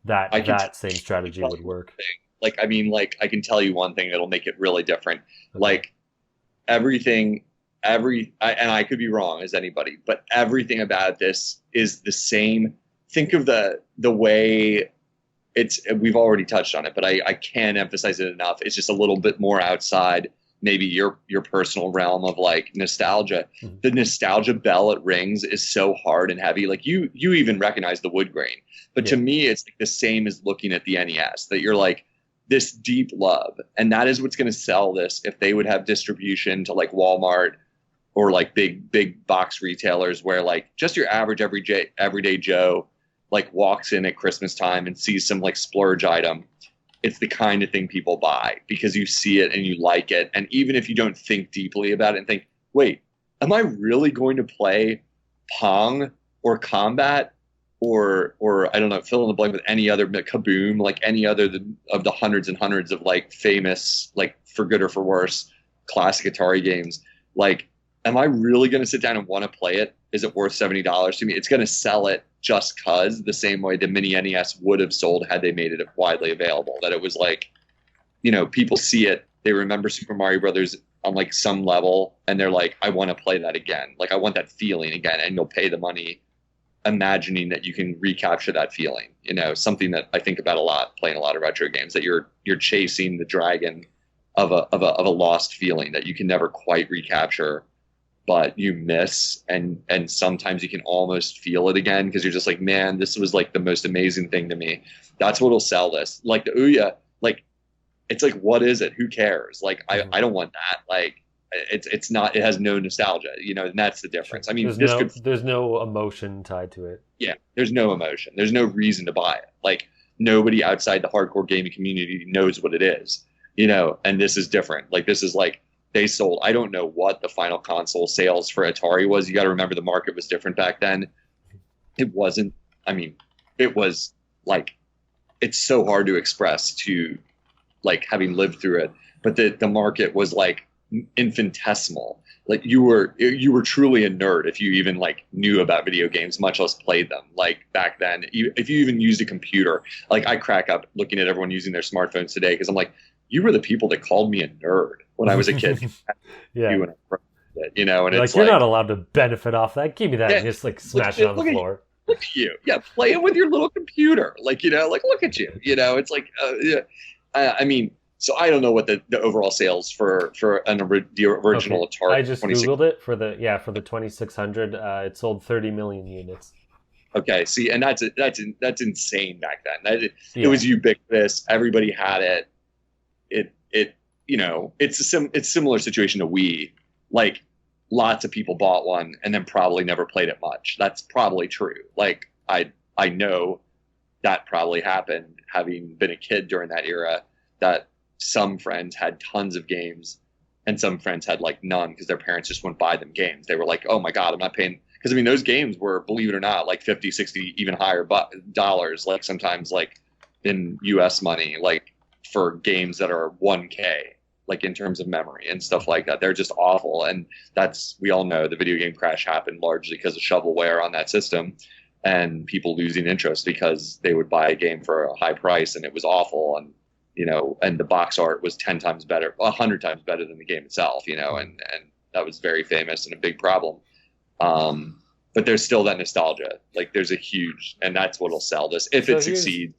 that same strategy would work. Like, I mean, like, I can tell you one thing that'll make it really different. Okay. Like, and I could be wrong as anybody, but everything about this is the same. Think of the way we've already touched on it, but I can't emphasize it enough. It's just a little bit more outside maybe your personal realm of like nostalgia. Mhm. The nostalgia bell it rings is so hard and heavy. Like you even recognize the wood grain. But to me, it's like the same as looking at the NES, that you're like this deep love. And that is what's going to sell this. If they would have distribution to like Walmart or like big box retailers where like just your average everyday Joe like walks in at Christmas time and sees some like splurge item, it's the kind of thing people buy because you see it and you like it. And even if you don't think deeply about it and think, wait, am I really going to play Pong or Combat or I don't know, fill in the blank with any other Kaboom, like any other of the hundreds and hundreds of like famous, like for good or for worse, classic Atari games. Like, am I really going to sit down and want to play it? Is it worth $70 to me? It's going to sell it just cause, the same way the mini NES would have sold had they made it widely available. That it was like, you know, people see it, they remember Super Mario Brothers on like some level, and they're like, I want to play that again. Like, I want that feeling again, and you'll pay the money imagining that you can recapture that feeling. You know, something that I think about a lot playing a lot of retro games, that you're chasing the dragon of a lost feeling that you can never quite recapture, but you miss, and sometimes you can almost feel it again because you're just like, man, this was like the most amazing thing to me. That's what'll sell this. Like the OUYA, like it's like, what is it? Who cares? Like I don't want that. Like it's not. It has no nostalgia, you know, and that's the difference. I mean, there's no emotion tied to it. Yeah, there's no emotion. There's no reason to buy it. Like nobody outside the hardcore gaming community knows what it is, you know. And this is different. Like this is like, they sold, I don't know what the final console sales for Atari was. You got to remember the market was different back then. It wasn't, I mean, it was like, it's so hard to express to like having lived through it, but the market was like infinitesimal. Like you were truly a nerd if you even like knew about video games, much less played them. Like back then, if you even used a computer, like I crack up looking at everyone using their smartphones today because I'm like, you were the people that called me a nerd when I was a kid. Yeah. You know, and you're it's like, you're not allowed to benefit off that. Give me that. Yeah, and just like smash it on the floor. Look at you. Yeah, play it with your little computer. Like, you know, like look at you. You know, it's like, yeah. I mean, so I don't know what the overall sales for the original Atari. I just Googled it for the 2600. It sold 30 million units. Okay, see, and that's insane back then. It was ubiquitous. Everybody had it. It you know, it's a similar situation to Wii. Like lots of people bought one and then probably never played it much. That's probably true. Like I know that probably happened, having been a kid during that era, that some friends had tons of games and some friends had like none because their parents just wouldn't buy them games. They were like, oh my God, I'm not paying. Because I mean, those games were, believe it or not, like 50, 60, even higher dollars, like sometimes like in US money, like for games that are 1K, like in terms of memory and stuff like that. They're just awful. And we all know the video game crash happened largely because of shovelware on that system and people losing interest because they would buy a game for a high price and it was awful. And, you know, and the box art was 10 times better, 100 times better than the game itself, you know, and that was very famous and a big problem. But there's still that nostalgia. Like there's a huge, and that's what'll sell this if it succeeds.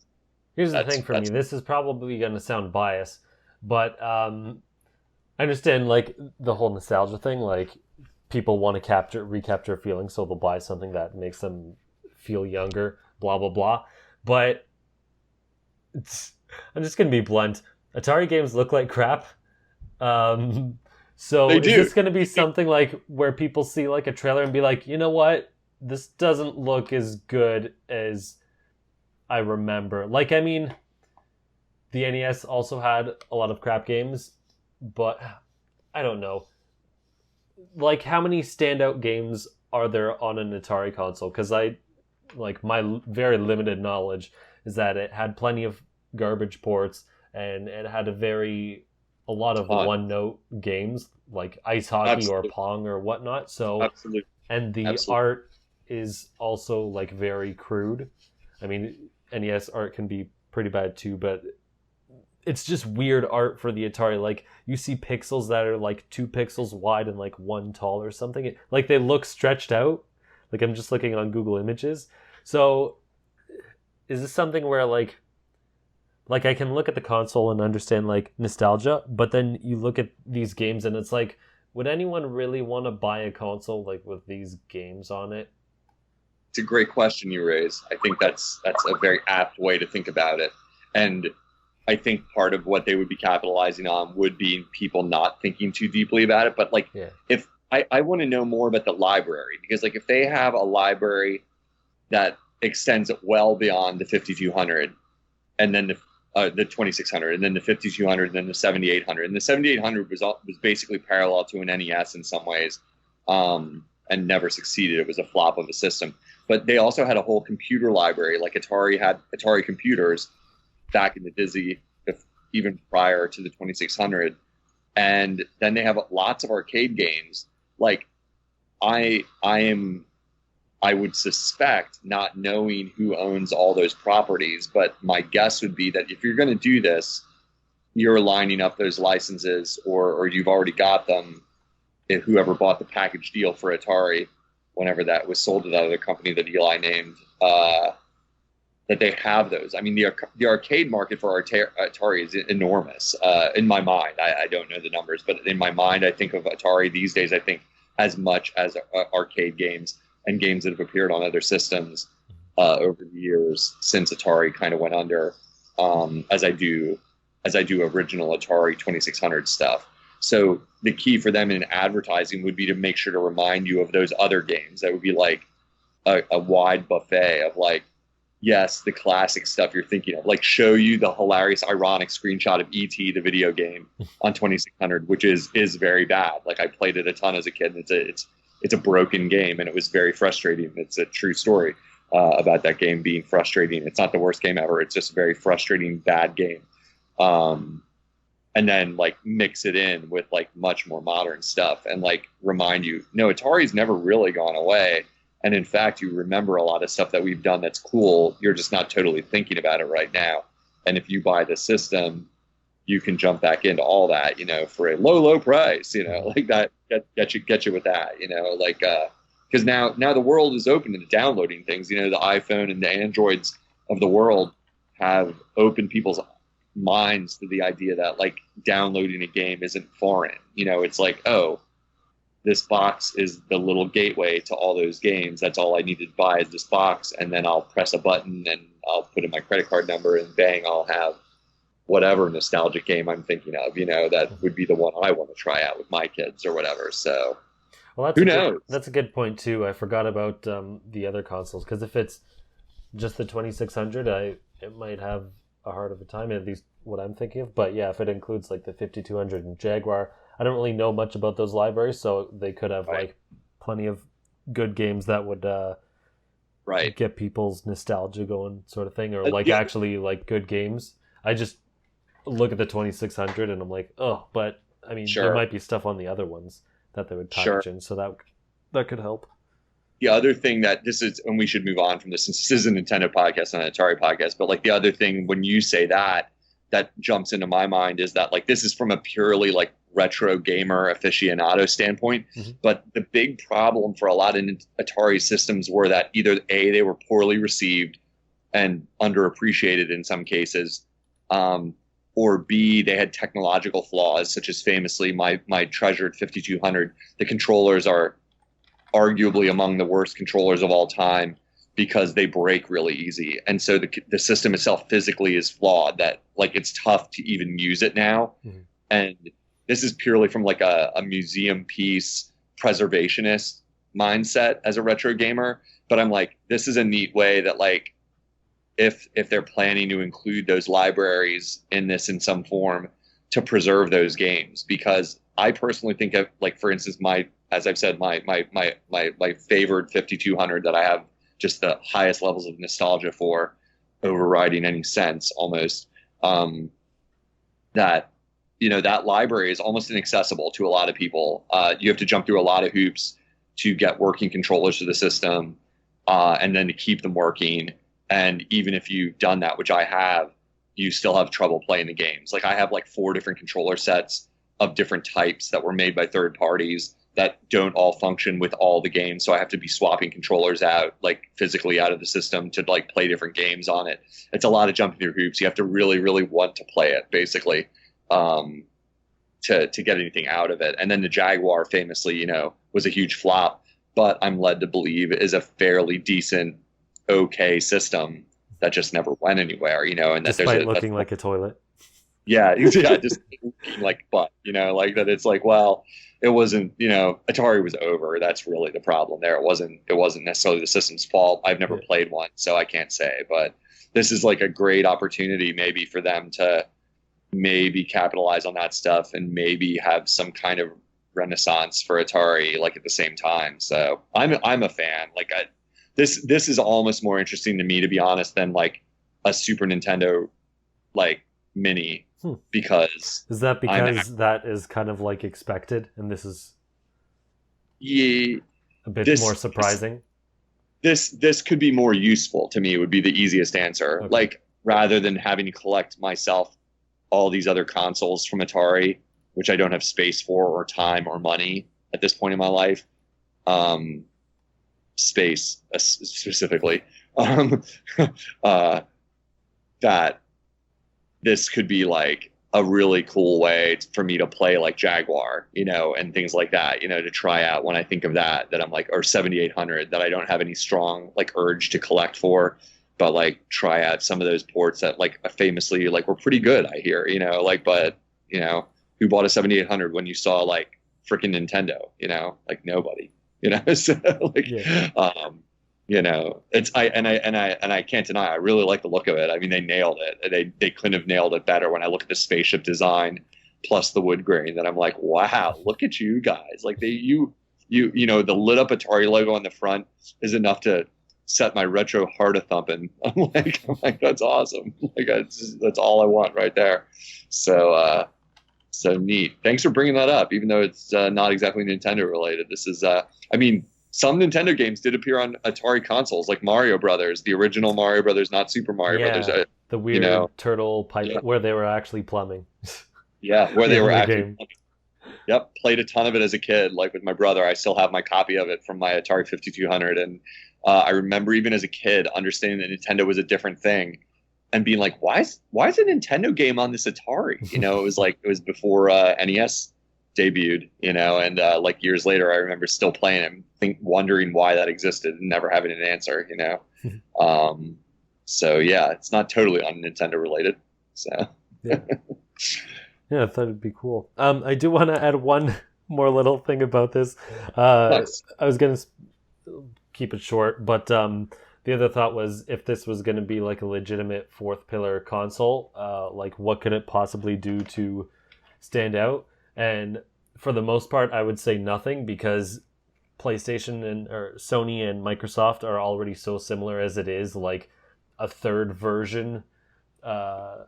Here's the thing for me. This is probably going to sound biased, but I understand like the whole nostalgia thing. Like people want to recapture feelings, so they'll buy something that makes them feel younger. Blah blah blah. But I'm just going to be blunt. Atari games look like crap. So is this going to be something like where people see like a trailer and be like, you know what, this doesn't look as good as I remember. Like, I mean, the NES also had a lot of crap games, but I don't know. Like, how many standout games are there on an Atari console? Because my very limited knowledge is that it had plenty of garbage ports and it had a lot of one-note games like ice hockey or Pong or whatnot. So, Absolutely. And the art is also like very crude. I mean, NES art can be pretty bad too, but it's just weird art for the Atari. Like you see pixels that are like 2 pixels wide and like 1 tall or something. Like they look stretched out. Like I'm just looking on Google Images. So is this something where like like I can look at the console and understand like nostalgia, but then you look at these games and it's like, would anyone really want to buy a console like with these games on it? It's a great question you raise. I think that's a very apt way to think about it. And I think part of what they would be capitalizing on would be people not thinking too deeply about it. But like, Yeah. if I want to know more about the library, because like if they have a library that extends it well beyond the 5200 and then the 2600 and then the 5200 and then the 7800, and the 7800 was basically parallel to an NES in some ways, and never succeeded. It was a flop of a system. But they also had a whole computer library, like Atari had Atari computers back in the Dizzy, even prior to the 2600. And then they have lots of arcade games. Like I would suspect, not knowing who owns all those properties, but my guess would be that if you're going to do this, you're lining up those licenses, or you've already got them. If whoever bought the package deal for Atari, whenever that was sold to that other company that Eli named, that they have those. I mean, the arcade market for Atari is enormous in my mind. I don't know the numbers, but in my mind, I think of Atari these days, I think as much as arcade games and games that have appeared on other systems over the years since Atari kind of went under, as I do original Atari 2600 stuff. So the key for them in advertising would be to make sure to remind you of those other games. That would be like a wide buffet of like, yes, the classic stuff you're thinking of, like show you the hilarious, ironic screenshot of E.T., the video game on 2600, which is very bad. Like I played it a ton as a kid, and it's a broken game, and it was very frustrating. It's a true story about that game being frustrating. It's not the worst game ever. It's just a very frustrating, bad game. And then like mix it in with like much more modern stuff and like remind you, no, Atari's never really gone away. And in fact, you remember a lot of stuff that we've done that's cool. You're just not totally thinking about it right now. And if you buy the system, you can jump back into all that, for a low price, like that, get you with that, like, because now the world is open to downloading things. The iPhone and the Androids of the world have opened people's minds to the idea that like downloading a game isn't foreign. It's like, oh, this box is the little gateway to all those games. That's all I needed to buy is this box, and then I'll press a button and I'll put in my credit card number, and bang, I'll have whatever nostalgic game I'm thinking of. That would be the one I want to try out with my kids or whatever. So, well, who knows? That's a good point too. I forgot about the other consoles, because if it's just the 2600, it might have a hard of a time, at least what I'm thinking of. But yeah, if it includes like the 5200 and Jaguar, I don't really know much about those libraries, so they could have like plenty of good games that would get people's nostalgia going, sort of thing, or like actually like good games. I just look at the 2600 and I'm like, oh, but I mean, there might be stuff on the other ones that they would package in, so that could help. The other thing that this is, and we should move on from this since this is a Nintendo podcast and an Atari podcast, but like the other thing when you say that jumps into my mind is that like this is from a purely like retro gamer aficionado standpoint. Mm-hmm. But the big problem for a lot of Atari systems were that either A, they were poorly received and underappreciated in some cases, or B, they had technological flaws, such as famously my treasured 5200. The controllers are arguably among the worst controllers of all time because they break really easy. And so the system itself physically is flawed, that like it's tough to even use it now. Mm-hmm. And this is purely from like a museum piece preservationist mindset as a retro gamer. But I'm like, this is a neat way that like, if they're planning to include those libraries in this in some form to preserve those games, because I personally think of like, for instance, as I've said, my favorite 5200 that I have just the highest levels of nostalgia for, overriding any sense almost, that that library is almost inaccessible to a lot of people. You have to jump through a lot of hoops to get working controllers for the system, and then to keep them working. And even if you've done that, which I have, you still have trouble playing the games. Like I have like 4 different controller sets of different types that were made by third parties that don't all function with all the games. So I have to be swapping controllers out, like physically out of the system to like play different games on it. It's a lot of jumping through hoops. You have to really, really want to play it, basically, to get anything out of it. And then the Jaguar famously, was a huge flop, but I'm led to believe is a fairly decent, okay system that just never went anywhere, and that despite looking like a toilet. Yeah, just looking like butt, like that. It's like, well, it wasn't, Atari was over. That's really the problem there. It wasn't necessarily the system's fault. I've never played one, so I can't say. But this is like a great opportunity, maybe for them to maybe capitalize on that stuff and maybe have some kind of renaissance for Atari, like at the same time. So I'm a fan. Like this is almost more interesting to me, to be honest, than like a Super Nintendo like mini. Because is that because that is kind of like expected, and this is a bit more surprising? This could be more useful to me, would be the easiest answer. Okay. Like, rather than having to collect myself all these other consoles from Atari, which I don't have space for or time or money at this point in my life. Space specifically. That this could be like a really cool way for me to play like Jaguar, and things like that, to try out when I think of that I'm like, or 7800 that I don't have any strong like urge to collect for, but like try out some of those ports that like famously like were pretty good, I hear, but who bought a 7800 when you saw like freaking Nintendo, like nobody, so like, I can't deny, I really like the look of it. I mean, they nailed it. They couldn't have nailed it better when I look at the spaceship design plus the wood grain, that I'm like, wow, look at you guys. Like the lit up Atari logo on the front is enough to set my retro heart a thumping. I'm like, that's awesome. Like that's all I want right there. So neat. Thanks for bringing that up, even though it's not exactly Nintendo related. This is, some Nintendo games did appear on Atari consoles, like Mario Brothers, the original Mario Brothers, not Super Mario Brothers. The weird turtle pipe where they were actually plumbing. Yeah, where they were actually plumbing. Yep, played a ton of it as a kid, like with my brother. I still have my copy of it from my Atari 5200. And I remember even as a kid understanding that Nintendo was a different thing and being like, why is a Nintendo game on this Atari? It was before NES debuted, and like years later, I remember still playing it, wondering why that existed and never having an answer, So yeah, it's not totally un-Nintendo related. So yeah, I thought it'd be cool. I do want to add one more little thing about this. Nice. I was gonna keep it short, but the other thought was, if this was going to be like a legitimate fourth pillar console, like what could it possibly do to stand out? And for the most part, I would say nothing, because PlayStation or Sony and Microsoft are already so similar as it is. Like a third version, there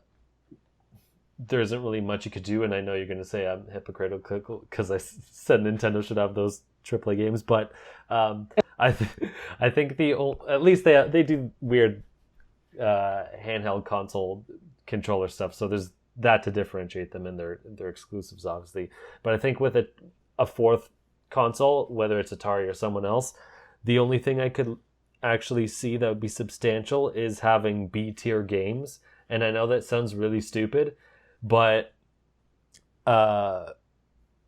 isn't really much you could do. And I know you're going to say I'm hypocritical because I said Nintendo should have those AAA games, but I think at least they do weird handheld console controller stuff. So there's that to differentiate them, and their exclusives, obviously. But I think with a fourth console, whether it's Atari or someone else, the only thing I could actually see that would be substantial is having B-tier games. And I know that sounds really stupid, but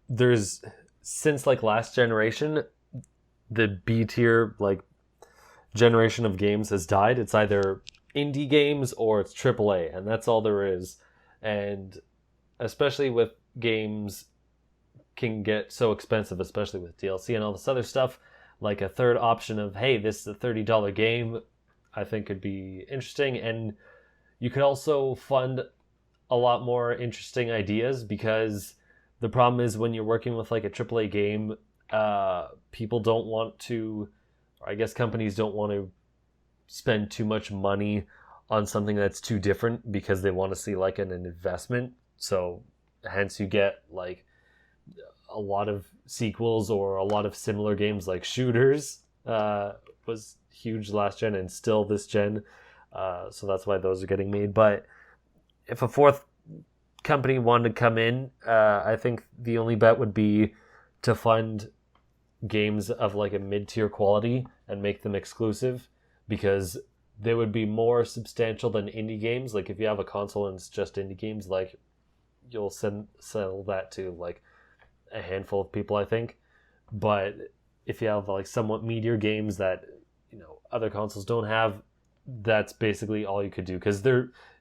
there's, since like last generation, the B-tier like generation of games has died. It's either indie games or it's AAA, and that's all there is. And especially with games can get so expensive, especially with DLC and all this other stuff, like a third option of, hey, this is a $30 game, I think could be interesting. And you could also fund a lot more interesting ideas, because the problem is when you're working with like a AAA game, people don't want to, or I guess companies don't want to spend too much money on something that's too different, because they want to see like an investment. So hence you get like a lot of sequels or a lot of similar games, like Shooters was huge last gen and still this gen. So that's why those are getting made. But if a fourth company wanted to come in, I think the only bet would be to fund games of like a mid-tier quality and make them exclusive, because they would be more substantial than indie games. Like if you have a console and it's just indie games, like you'll sell that to like a handful of people, I think. But if you have like somewhat meatier games that, you know, other consoles don't have, that's basically all you could do. Because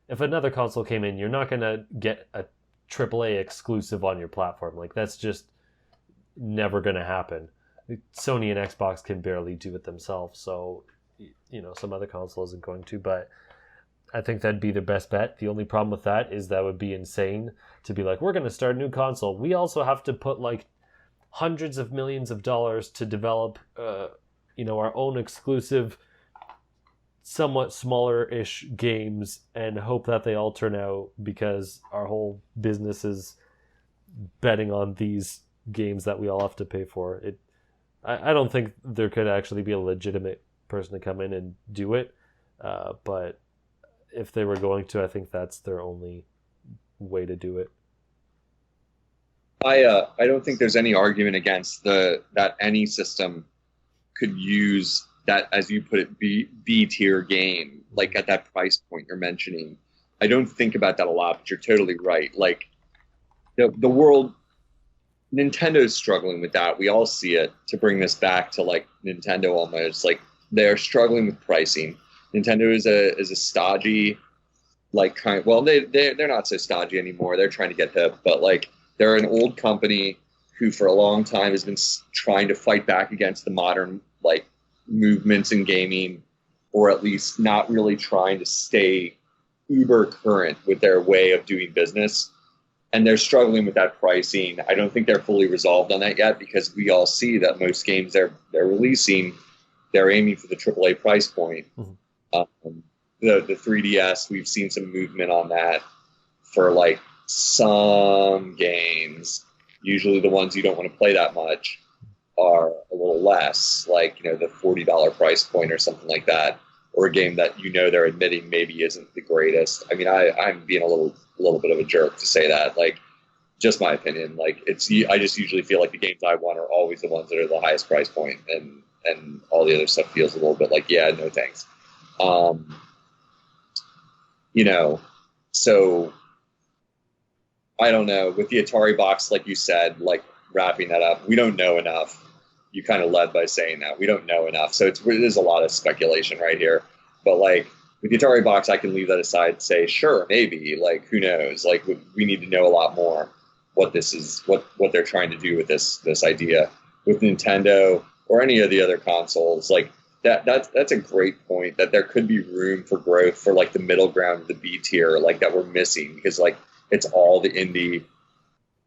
if another console came in, you're not gonna get a AAA exclusive on your platform. Like that's just never gonna happen. Sony and Xbox can barely do it themselves, so you know some other console isn't going to. But I think that'd be the best bet. The only problem with that is that would be insane to be like, we're going to start a new console. We also have to put like hundreds of millions of dollars to develop, you know, our own exclusive, somewhat smaller-ish games and hope that they all turn out, because our whole business is betting on these games that we all have to pay for. I don't think there could actually be a legitimate person to come in and do it, but if they were going to, I think that's their only way to do it. I don't think there's any argument against that any system could use that, as you put it, B tier game, like at that price point you're mentioning. I don't think about that a lot, but you're totally right. Like the world, Nintendo is struggling with that. We all see it. To bring this back to like Nintendo, almost like they're struggling with pricing. Nintendo is a stodgy, like kind. Well, they're not so stodgy anymore. They're trying to get hip, but like they're an old company who for a long time has been trying to fight back against the modern like movements in gaming, or at least not really trying to stay uber current with their way of doing business. And they're struggling with that pricing. I don't think they're fully resolved on that yet, because we all see that most games they're releasing, they're aiming for the AAA price point. Mm-hmm. The 3DS, we've seen some movement on that for like some games. Usually the ones you don't want to play that much are a little less, like, you know, the $40 price point or something like that, or a game that, you know, they're admitting maybe isn't the greatest. I mean, I'm being a little bit of a jerk to say that, like, just my opinion. Like, I just usually feel like the games I want are always the ones that are the highest price point, and all the other stuff feels a little bit like, yeah, no thanks. You know, so I don't know. With the Atari Box, like you said, like wrapping that up, we don't know enough. You kind of led by saying that. We don't know enough. So there's a lot of speculation right here. But like with the Atari Box, I can leave that aside and say, sure, maybe. Like, who knows? Like, we need to know a lot more what this is, what they're trying to do with this idea. With Nintendo or any of the other consoles, like that's a great point, that there could be room for growth for like the middle ground of the B tier, like that we're missing, because like it's all the indie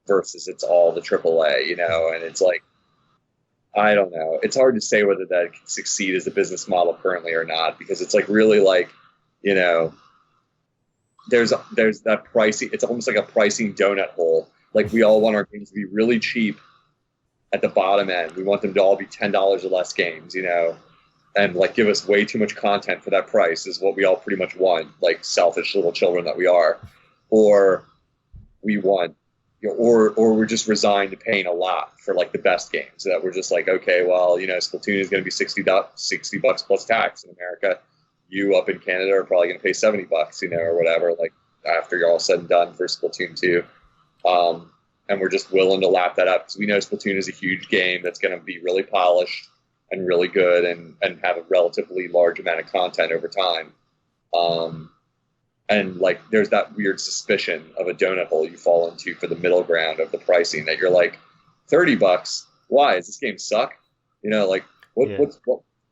versus it's all the AAA, you know, and it's like, I don't know. It's hard to say whether that can succeed as a business model currently or not, because it's like really like, you know, there's that pricing. It's almost like a pricing donut hole. Like, we all want our games to be really cheap at the bottom end. We want them to all be $10 or less games, you know, and like give us way too much content for that price is what we all pretty much want, like selfish little children that we are. Or we want, you know, or we're just resigned to paying a lot for like the best games, so that we're just like, okay, well, you know, Splatoon is going to be $60 plus tax in America. You up in Canada are probably going to pay $70, you know, or whatever, like after you're all said and done for Splatoon 2. And we're just willing to lap that up because we know Splatoon is a huge game that's going to be really polished and really good and have a relatively large amount of content over time. And like, there's that weird suspicion of a donut hole you fall into for the middle ground of the pricing, that you're like, $30. Why? Does this game suck? You know, like what's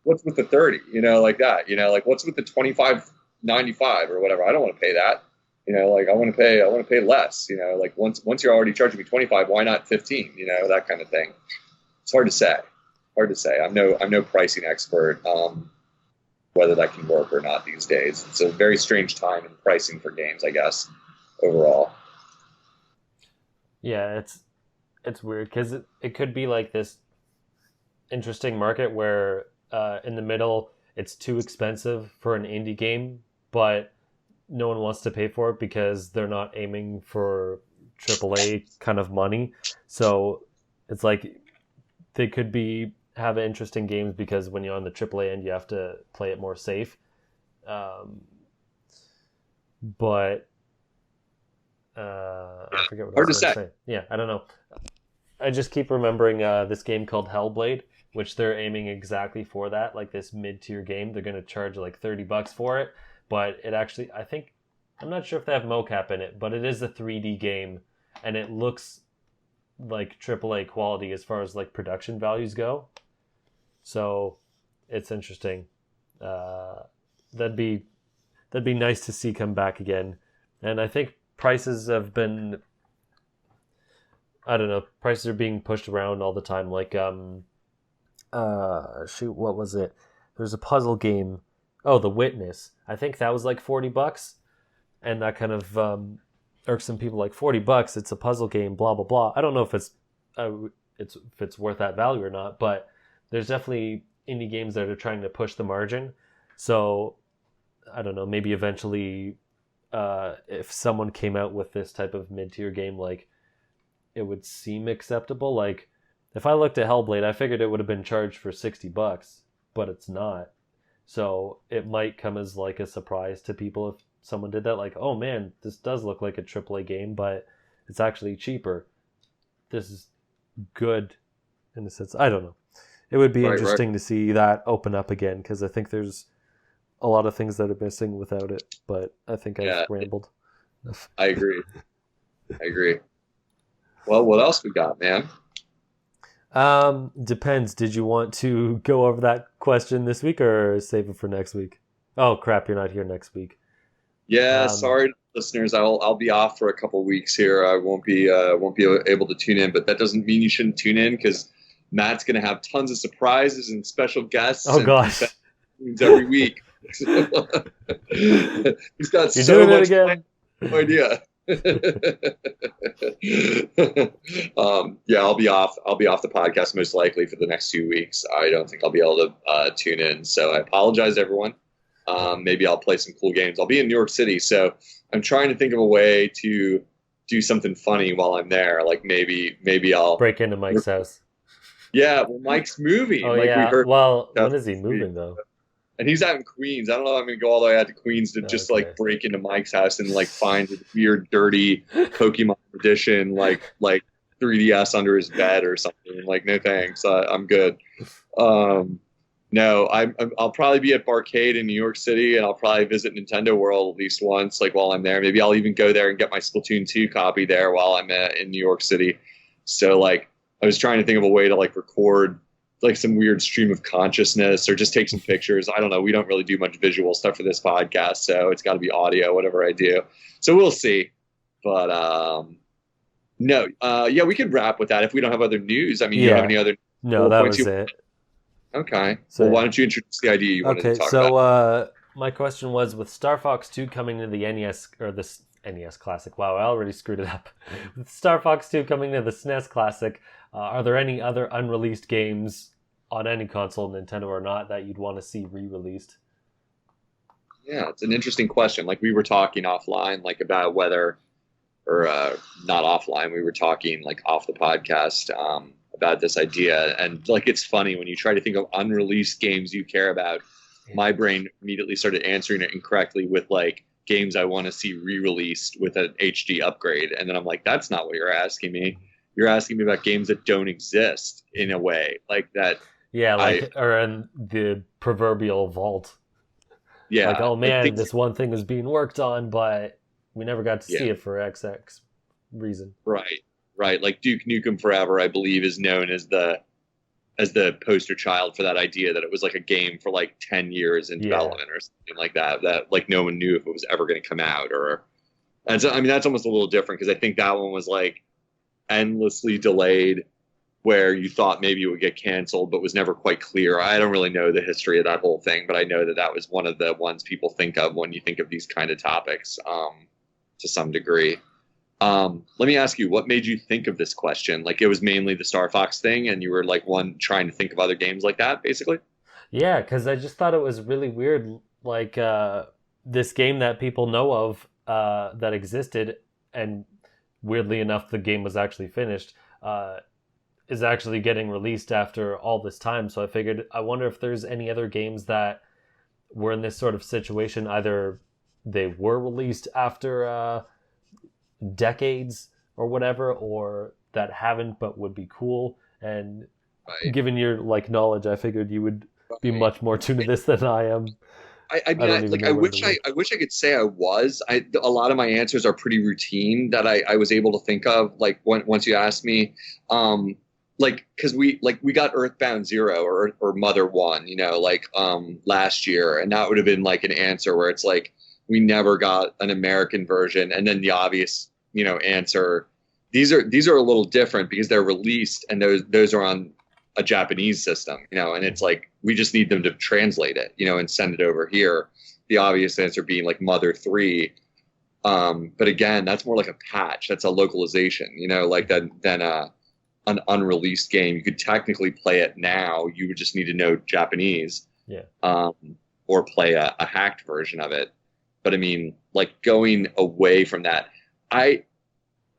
with the 30? You know, like that. You know, like what's with the $25.95 or whatever? I don't want to pay that. You know, like I want to pay less. You know, like once you're already charging me $25, why not $15? You know, that kind of thing. It's hard to say. I'm no pricing expert. Whether that can work or not these days. It's a very strange time in pricing for games, I guess, overall. Yeah, it's weird because it could be like this interesting market where in the middle it's too expensive for an indie game, but no one wants to pay for it because they're not aiming for AAA kind of money. So it's like they could have interesting games because when you're on the AAA end, you have to play it more safe. But I forget what I Hard to was going say. to say. Yeah, I don't know. I just keep remembering this game called Hellblade, which they're aiming exactly for that, like this mid-tier game. They're going to charge like $30 for it, but it actually, I'm not sure if they have mocap in it, but it is a 3D game, and it looks like AAA quality as far as like production values go. So it's interesting. That'd be nice to see come back again. And I think prices have been, I don't know, prices are being pushed around all the time. Like, what was it? There's a puzzle game. Oh, The Witness. I think that was like $40, and that kind of irks some people. Like $40, it's a puzzle game. Blah blah blah. I don't know if it's worth that value or not, but there's definitely indie games that are trying to push the margin. So I don't know. Maybe eventually, if someone came out with this type of mid-tier game, like, it would seem acceptable. Like, if I looked at Hellblade, I figured it would have been charged for $60, but it's not. So it might come as like a surprise to people if someone did that. Like, oh man, this does look like a AAA game, but it's actually cheaper. This is good in a sense. I don't know. It would be interesting to see that open up again, because I think there's a lot of things that are missing without it. But I think I've rambled. I agree. Well, what else we got, man? Depends. Did you want to go over that question this week or save it for next week? Oh crap, you're not here next week. Yeah, sorry, listeners. I'll be off for a couple weeks here. I won't be able to tune in, but that doesn't mean you shouldn't tune in, because Matt's going to have tons of surprises and special guests. Oh gosh, every week. He's got You're so doing much. It again. No idea. I'll be off the podcast most likely for the next 2 weeks. I don't think I'll be able to tune in, so I apologize, everyone. Maybe I'll play some cool games. I'll be in New York City, so I'm trying to think of a way to do something funny while I'm there. Like maybe I'll break into Mike's house. Yeah, well, Mike's moving. Oh, like yeah. We heard. Well, when is he moving though? And he's out in Queens. I don't know if I'm going to go all the way out to Queens to just like break into Mike's house and like find a weird, dirty Pokemon edition, like 3DS under his bed or something. Like, no thanks. I'm good. No, I'll probably be at Barcade in New York City, and I'll probably visit Nintendo World at least once, like while I'm there. Maybe I'll even go there and get my Splatoon 2 copy there while I'm in New York City. So like, I was trying to think of a way to like record like some weird stream of consciousness or just take some pictures. I don't know. We don't really do much visual stuff for this podcast, so it's got to be audio, whatever I do. So we'll see. But no, we could wrap with that if we don't have other news. I mean, you have any other? No, that was it. Okay. So, well, why don't you introduce the idea you wanted to talk about? So my question was, with Star Fox 2 coming to the NES, or the NES Classic. Wow, I already screwed it up. With Star Fox 2 coming to the SNES Classic, are there any other unreleased games on any console, Nintendo or not, that you'd want to see re-released? Yeah, it's an interesting question. Like, we were talking offline, like, about whether, or not offline, we were talking, like, off the podcast about this idea. And, like, it's funny when you try to think of unreleased games you care about, my brain immediately started answering it incorrectly with, like, games I want to see re-released with an HD upgrade. And then I'm like, that's not what you're asking me. You're asking me about games that don't exist in a way like that. Yeah, like, or in the proverbial vault. Yeah. Like, oh man, this one thing is being worked on, but we never got to see it for XX reason. Right. Like Duke Nukem Forever, I believe, is known as the poster child for that idea that it was like a game for like 10 years in development or something like that like no one knew if it was ever going to come out. And so, I mean, that's almost a little different, because I think that one was like endlessly delayed, where you thought maybe it would get canceled but was never quite clear. I don't really know the history of that whole thing, but I know that was one of the ones people think of when you think of these kind of topics to some degree. Let me ask you, what made you think of this question? Like, it was mainly the Star Fox thing, and you were like trying to think of other games like that, basically? Yeah, because I just thought it was really weird, like this game that people know of that existed, and weirdly enough, the game was actually finished. is actually getting released after all this time. So I figured, I wonder if there's any other games that were in this sort of situation. Either they were released after decades or whatever, or that haven't but would be cool. And given your like knowledge, I figured you would be much more tuned to this than I am. I wish I could say I was. A lot of my answers are pretty routine that I was able to think of. Like once you asked me, because we got Earthbound Zero or Mother One, last year, and that would have been like an answer where it's like we never got an American version, and then the obvious answer. These are a little different because they're released and those are on a Japanese system, and it's like we just need them to translate it, and send it over here. The obvious answer being like Mother 3. But again, that's more like a patch. That's a localization, than an unreleased game. You could technically play it now. You would just need to know Japanese, or play a hacked version of it. But I mean, like going away from that, I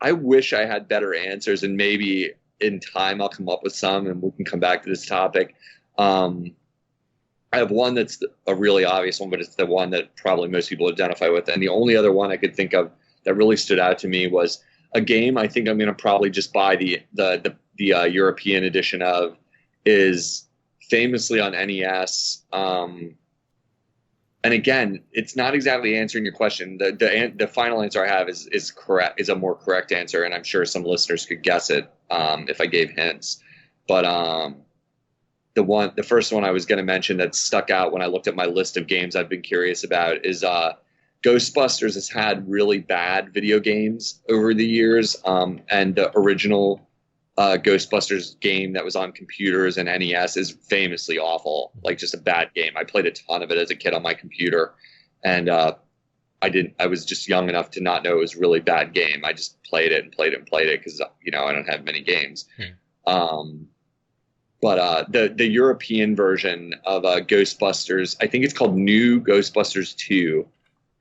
wish I had better answers, and maybe in time I'll come up with some and we can come back to this topic. I have one that's a really obvious one, but it's the one that probably most people identify with. And the only other one I could think of that really stood out to me was a game I think I'm going to probably just buy the European edition of, is famously on NES. And again, it's not exactly answering your question. The final answer I have is correct, is a more correct answer, and I'm sure some listeners could guess it if I gave hints. But the first one I was going to mention that stuck out when I looked at my list of games I've been curious about is Ghostbusters has had really bad video games over the years, and the original Ghostbusters game that was on computers and NES is famously awful, like just a bad game. I played a ton of it as a kid on my computer, and I was just young enough to not know it was a really bad game. I just played it because I don't have many games. But the European version of Ghostbusters, I think it's called New Ghostbusters 2.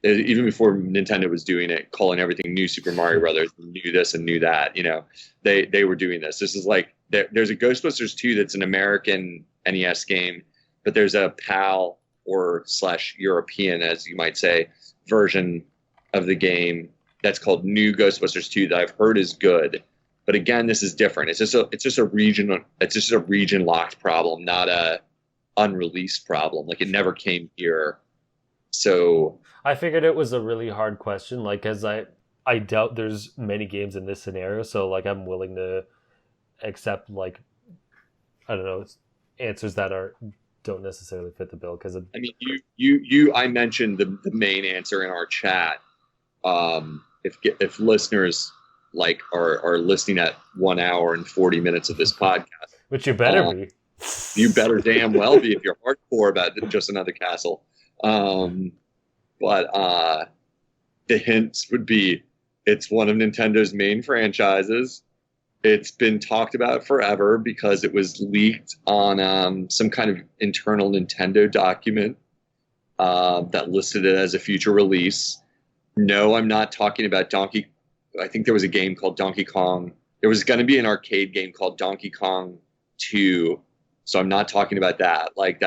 Even before Nintendo was doing it, calling everything New Super Mario Brothers, New this and New that, they were doing this. This is like, there's a Ghostbusters 2 that's an American NES game, but there's a PAL or / European, as you might say, version of the game that's called New Ghostbusters 2 that I've heard is good. But again, this is different. It's just a region locked problem, not a unreleased problem. Like it never came here. So I figured it was a really hard question, like, because I doubt there's many games in this scenario, so like I'm willing to accept, like, I don't know, answers that don't necessarily fit the bill. Because I mean, I mentioned the main answer in our chat. If listeners like are listening at 1 hour and 40 minutes of this podcast, which you better be, you better damn well be if you're hardcore about Just Another Castle. But the hints would be, it's one of Nintendo's main franchises. It's been talked about forever because it was leaked on some kind of internal Nintendo document that listed it as a future release. No, I'm not talking about I think there was a game called Donkey Kong. There was going to be an arcade game called Donkey Kong 2. So I'm not talking about that. Like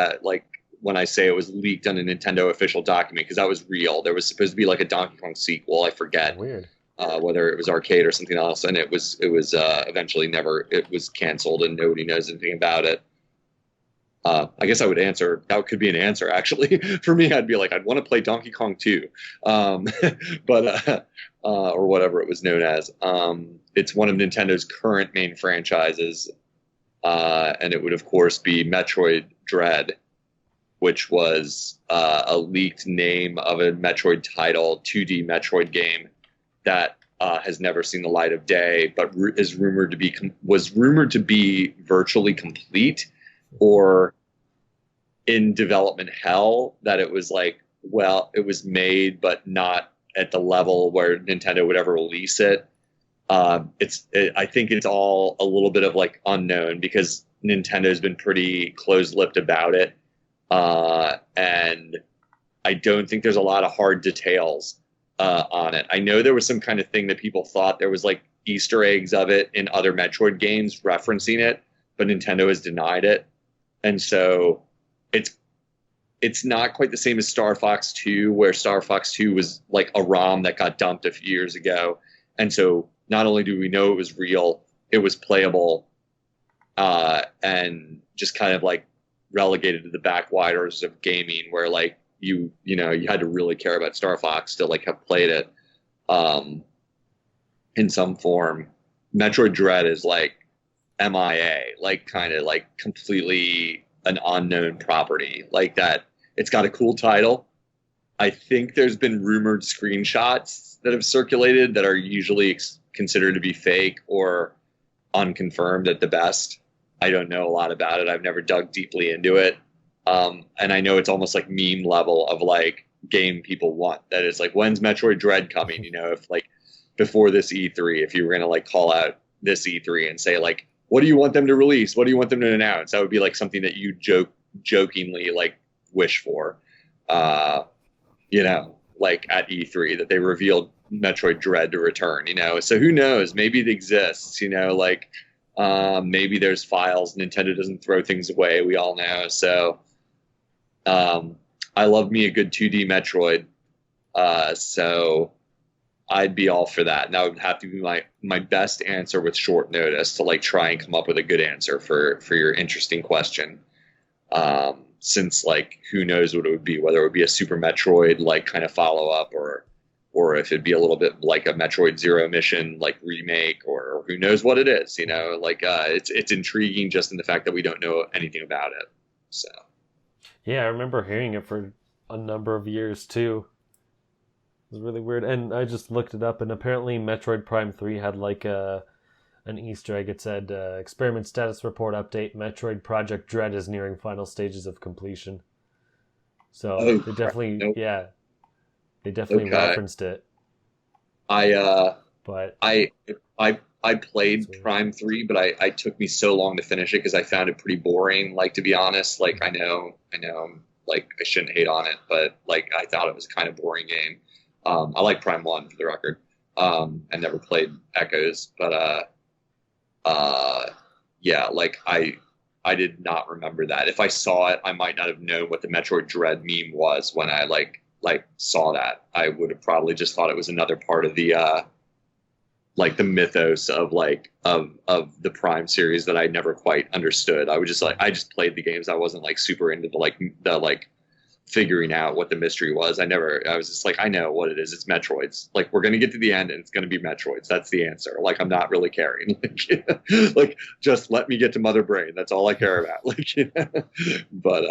when I say it was leaked on a Nintendo official document, because that was real. There was supposed to be like a Donkey Kong sequel. I forget whether it was arcade or something else, and it was eventually never. It was canceled, and nobody knows anything about it. I guess I would answer. That could be an answer actually. For me, I'd be like, I'd want to play Donkey Kong 2, but or whatever it was known as. It's one of Nintendo's current main franchises, and it would of course be Metroid Dread, which was a leaked name of a Metroid title, 2D Metroid game that has never seen the light of day, but was rumored to be virtually complete or in development hell. That it was like, well, it was made, but not at the level where Nintendo would ever release it. I think it's all a little bit of like unknown because Nintendo's been pretty closed-lipped about it. And I don't think there's a lot of hard details on it. I know there was some kind of thing that people thought there was like Easter eggs of it in other Metroid games referencing it, but Nintendo has denied it. And so it's not quite the same as Star Fox 2, where Star Fox 2 was like a ROM that got dumped a few years ago. And so not only do we know it was real, it was playable, and just kind of like relegated to the backwaters of gaming, where like you had to really care about Star Fox to like have played it in some form. Metroid Dread is like MIA, like kind of like completely an unknown property, like that. It's got a cool title. I think there's been rumored screenshots that have circulated that are usually considered to be fake or unconfirmed at the best. I don't know a lot about it. I've never dug deeply into it. And I know it's almost like meme level of like game people want. That is like, when's Metroid Dread coming? If like before this E3, if you were going to like call out this E3 and say like, what do you want them to release? What do you want them to announce? That would be like something that you jokingly like wish for, like at E3, that they revealed Metroid Dread to return, so who knows, maybe it exists, maybe there's files. Nintendo doesn't throw things away, we all know. So I love me a good 2D Metroid, so I'd be all for that. And that would have to be my best answer with short notice to like try and come up with a good answer for your interesting question. Since like who knows what it would be, whether it would be a Super Metroid like kind of follow up, or if it'd be a little bit like a Metroid Zero Mission like remake, or who knows what it is. It's intriguing just in the fact that we don't know anything about it. So yeah, I remember hearing it for a number of years too. It was really weird, and I just looked it up, and apparently Metroid Prime 3 had like an Easter egg. It said, experiment status report update, Metroid Project Dread is nearing final stages of completion. So they definitely, they definitely referenced it. I played Prime 3, but I took me so long to finish it because I found it pretty boring. Like, to be honest, like I know, like I shouldn't hate on it, but like I thought it was a kind of boring game. I like Prime 1 for the record. I never played Echoes, but like I did not remember that. If I saw it, I might not have known what the Metroid Dread meme was when I like saw that. I would have probably just thought it was another part of the like the mythos of the Prime series that I never quite understood. I just played the games. I wasn't like super into the figuring out what the mystery was. I was just like, I know what it is. It's Metroids. Like, we're going to get to the end and it's going to be Metroids. That's the answer. Like, I'm not really caring. Like, just let me get to Mother Brain. That's all I care about. But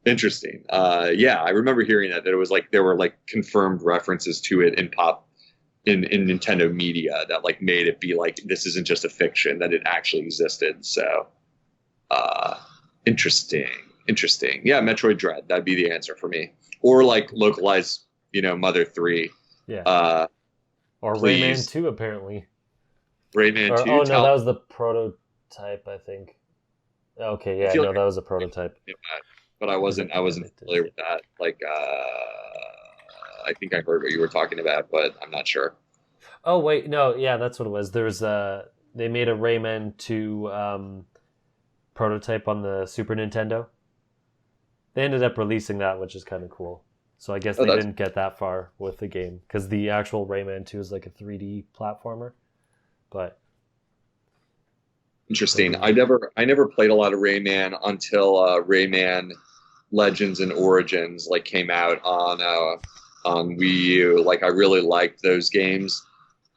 interesting. I remember hearing that it was like, there were like confirmed references to it in Nintendo media that like made it be like, this isn't just a fiction, that it actually existed. So, interesting. Yeah, Metroid Dread. That'd be the answer for me. Or like localize, Mother 3. Yeah. Or please. Rayman 2, apparently. Rayman 2? Oh, no, that was the prototype, I think. Okay, yeah, no, that was a prototype. But I wasn't familiar with that. Like, I think I heard what you were talking about, but I'm not sure. Oh, wait, no, yeah, that's what it was. There was they made a Rayman 2 prototype on the Super Nintendo. They ended up releasing that, which is kind of cool. So I guess they didn't get that far with the game, because the actual Rayman 2 is like a 3D platformer. But interesting. I never played a lot of Rayman until Rayman Legends and Origins like came out on Wii U. Like, I really liked those games.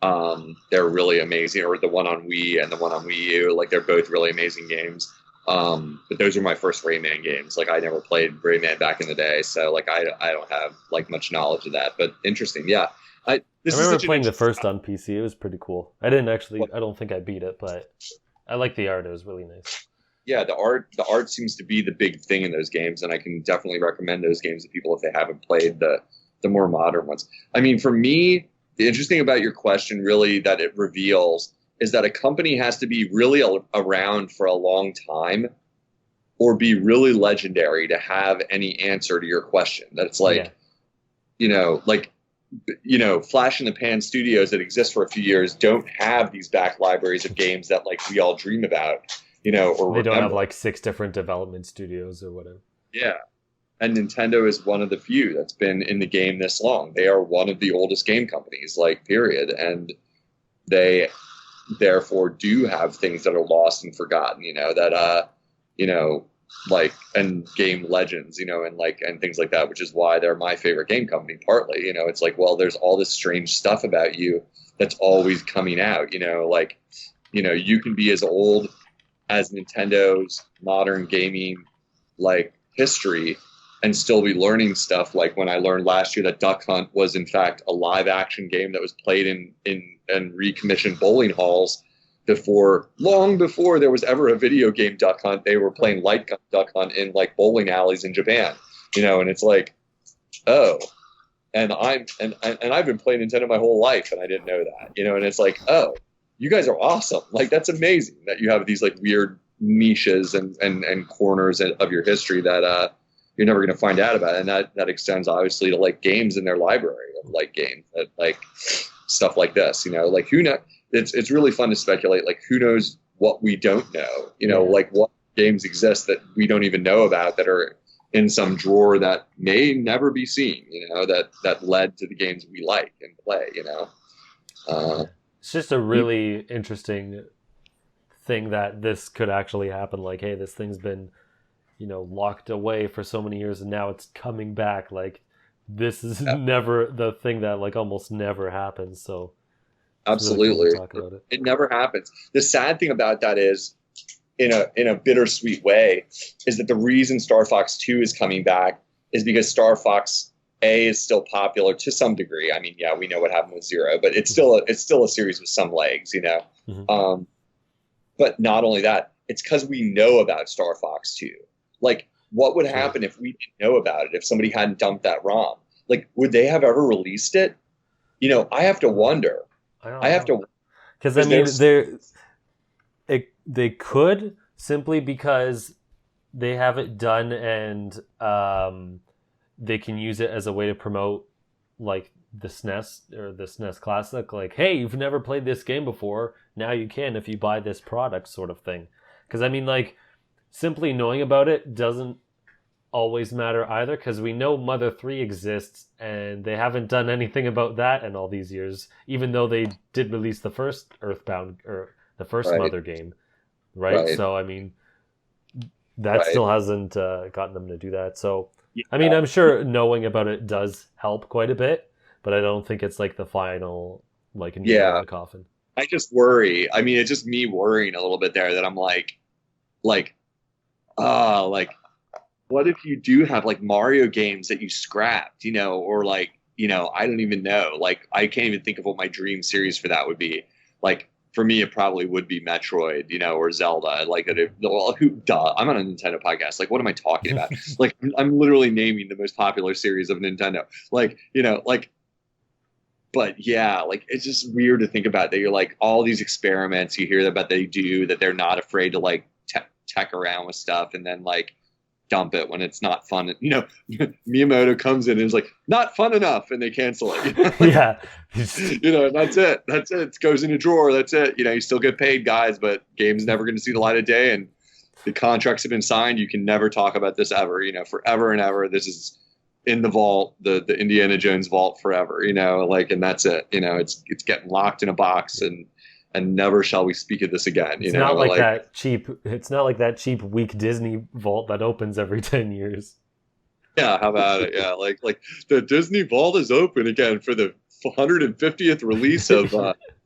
They're really amazing. Or the one on Wii and the one on Wii U. Like, they're both really amazing games. But those were my first Rayman games. Like, I never played Rayman back in the day, so like I don't have like much knowledge of that. But interesting, yeah. I remember playing the first on PC. It was pretty cool. I don't think I beat it, but I like the art. It was really nice. Yeah, the art seems to be the big thing in those games, and I can definitely recommend those games to people if they haven't played the more modern ones. I mean, for me, the interesting about your question really that it reveals is that a company has to be really around for a long time or be really legendary to have any answer to your question. That it's like, like flash in the pan studios that exist for a few years don't have these back libraries of games that like we all dream about, or They don't have remember. like 6 different development studios or whatever. Yeah. And Nintendo is one of the few that's been in the game this long. They are one of the oldest game companies, like, period. And they therefore do have things that are lost and forgotten, and game legends, and things like that, which is why they're my favorite game company, partly. It's like, well, there's all this strange stuff about you that's always coming out, you can be as old as Nintendo's modern gaming, like, history and still be learning stuff. Like when I learned last year that Duck Hunt was in fact a live action game that was played in recommissioned bowling halls long before there was ever a video game Duck Hunt. They were playing light gun Duck Hunt in like bowling alleys in Japan, and it's like, oh, and I've been playing Nintendo my whole life and I didn't know that, and it's like, oh, you guys are awesome. Like, that's amazing that you have these like weird niches and corners of your history that you're never going to find out about. And that extends obviously to like games in their library of like games, like stuff like this, like who knows. It's really fun to speculate, like who knows what we don't know, like what games exist that we don't even know about that are in some drawer that may never be seen, that led to the games we like and play, It's just a really interesting thing that this could actually happen. Like, hey, this thing's been, locked away for so many years and now it's coming back. Like, this is never the thing that like almost never happens. So absolutely, really cool to talk about it never happens. The sad thing about that is, in a bittersweet way, is that the reason Star Fox 2 is coming back is because Star Fox A is still popular to some degree. I mean, yeah, we know what happened with Zero, but it's still a series with some legs, Mm-hmm. But not only that, it's because we know about Star Fox 2. Like, what would happen if we didn't know about it? If somebody hadn't dumped that ROM, like, would they have ever released it? I have to wonder. I have to, because I mean, they could, simply because they have it done and they can use it as a way to promote like the SNES or the SNES Classic. Like, hey, you've never played this game before, now you can if you buy this product, sort of thing. Because I mean, like, simply knowing about it doesn't always matter either, because we know Mother 3 exists and they haven't done anything about that in all these years, even though they did release the first Earthbound or the first Mother game, right? So I mean, that still hasn't gotten them to do that. So I mean, I'm sure knowing about it does help quite a bit, but I don't think it's like the final like nail in the coffin. I just worry. I mean, it's just me worrying a little bit there that I'm like, what if you do have like Mario games that you scrapped, or like, I don't even know. Like, I can't even think of what my dream series for that would be. Like, for me, it probably would be Metroid, or Zelda. Like, I'm on a Nintendo podcast. Like, what am I talking about? Like, I'm literally naming the most popular series of Nintendo. Like, but yeah, like, it's just weird to think about that. You're like, all these experiments you hear about they do, that they're not afraid to like tech around with stuff and then like dump it when it's not fun. Miyamoto comes in and is like, not fun enough, and they cancel it. Yeah. That's it. It goes in a drawer. That's it. You still get paid, guys, but game's never going to see the light of day, and the contracts have been signed. You can never talk about this ever, forever and ever. This is in the vault, the Indiana Jones vault forever, and that's it. It's getting locked in a box, and never shall we speak of this again. It's not like that cheap. It's not like that cheap weak Disney vault that opens every 10 years. Yeah, how about it? Yeah, like the Disney vault is open again for the 150th release of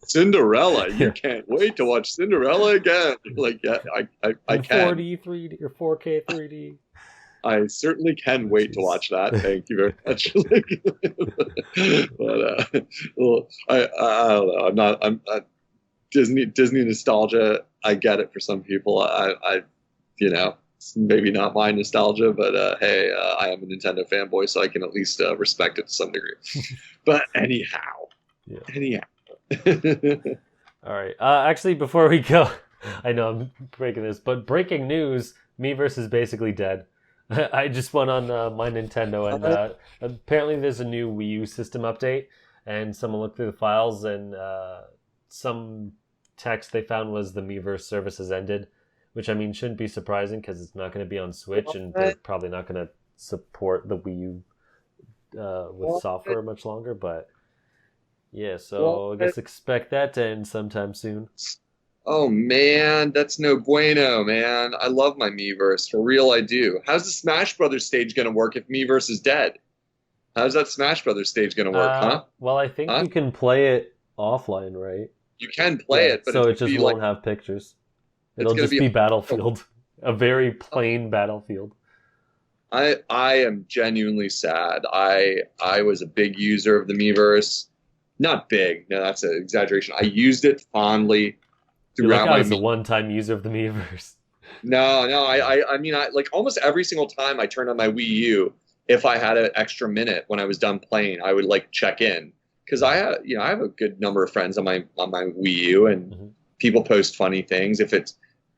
Cinderella. You can't wait to watch Cinderella again. Like, yeah, I can. 4D 3D or 4K 3D. I certainly can wait to watch that. Thank you very much. But I don't know. I'm Disney nostalgia. I get it for some people. I it's maybe not my nostalgia, but hey, I am a Nintendo fanboy, so I can at least respect it to some degree. But anyhow. All right. Actually, before we go, I know I'm breaking this, but breaking news: Miiverse is basically dead. I just went on my Nintendo, and apparently there's a new Wii U system update, and someone looked through the files, and some text they found was the Miiverse service has ended, which I mean shouldn't be surprising because it's not going to be on Switch, and they're probably not going to support the Wii U with software much longer. But yeah, so I guess expect that to end sometime soon. Oh man, that's no bueno, man. I love my Miiverse. For real, I do. How's the Smash Brothers stage going to work if Miiverse is dead? How's that Smash Brothers stage going to work, huh? Well, I think you can play it offline, right? You can play it, but so it just won't have pictures. It'll just be Battlefield, a very plain Battlefield. I am genuinely sad. I was a big user of the Miiverse. Not big, no, that's an exaggeration. I used it fondly. I was a one-time user of the Miiverse. No, I mean, like almost every single time I turned on my Wii U, if I had an extra minute when I was done playing, I would like check in because I have a good number of friends on my Wii U, and people post funny things.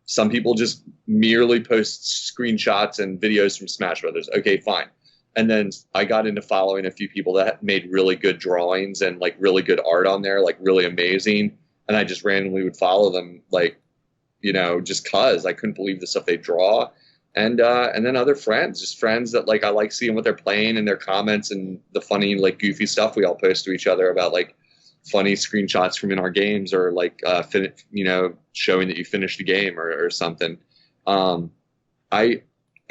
Some people just merely post screenshots and videos from Smash Brothers. Okay, fine. And then I got into following a few people that made really good drawings and like really good art on there, like really amazing. And I just randomly would follow them, like, just cause I couldn't believe the stuff they draw. And then other friends, just friends that like I like seeing what they're playing and their comments and the funny, like goofy stuff we all post to each other about like funny screenshots from in our games or like, showing that you finished a game or something.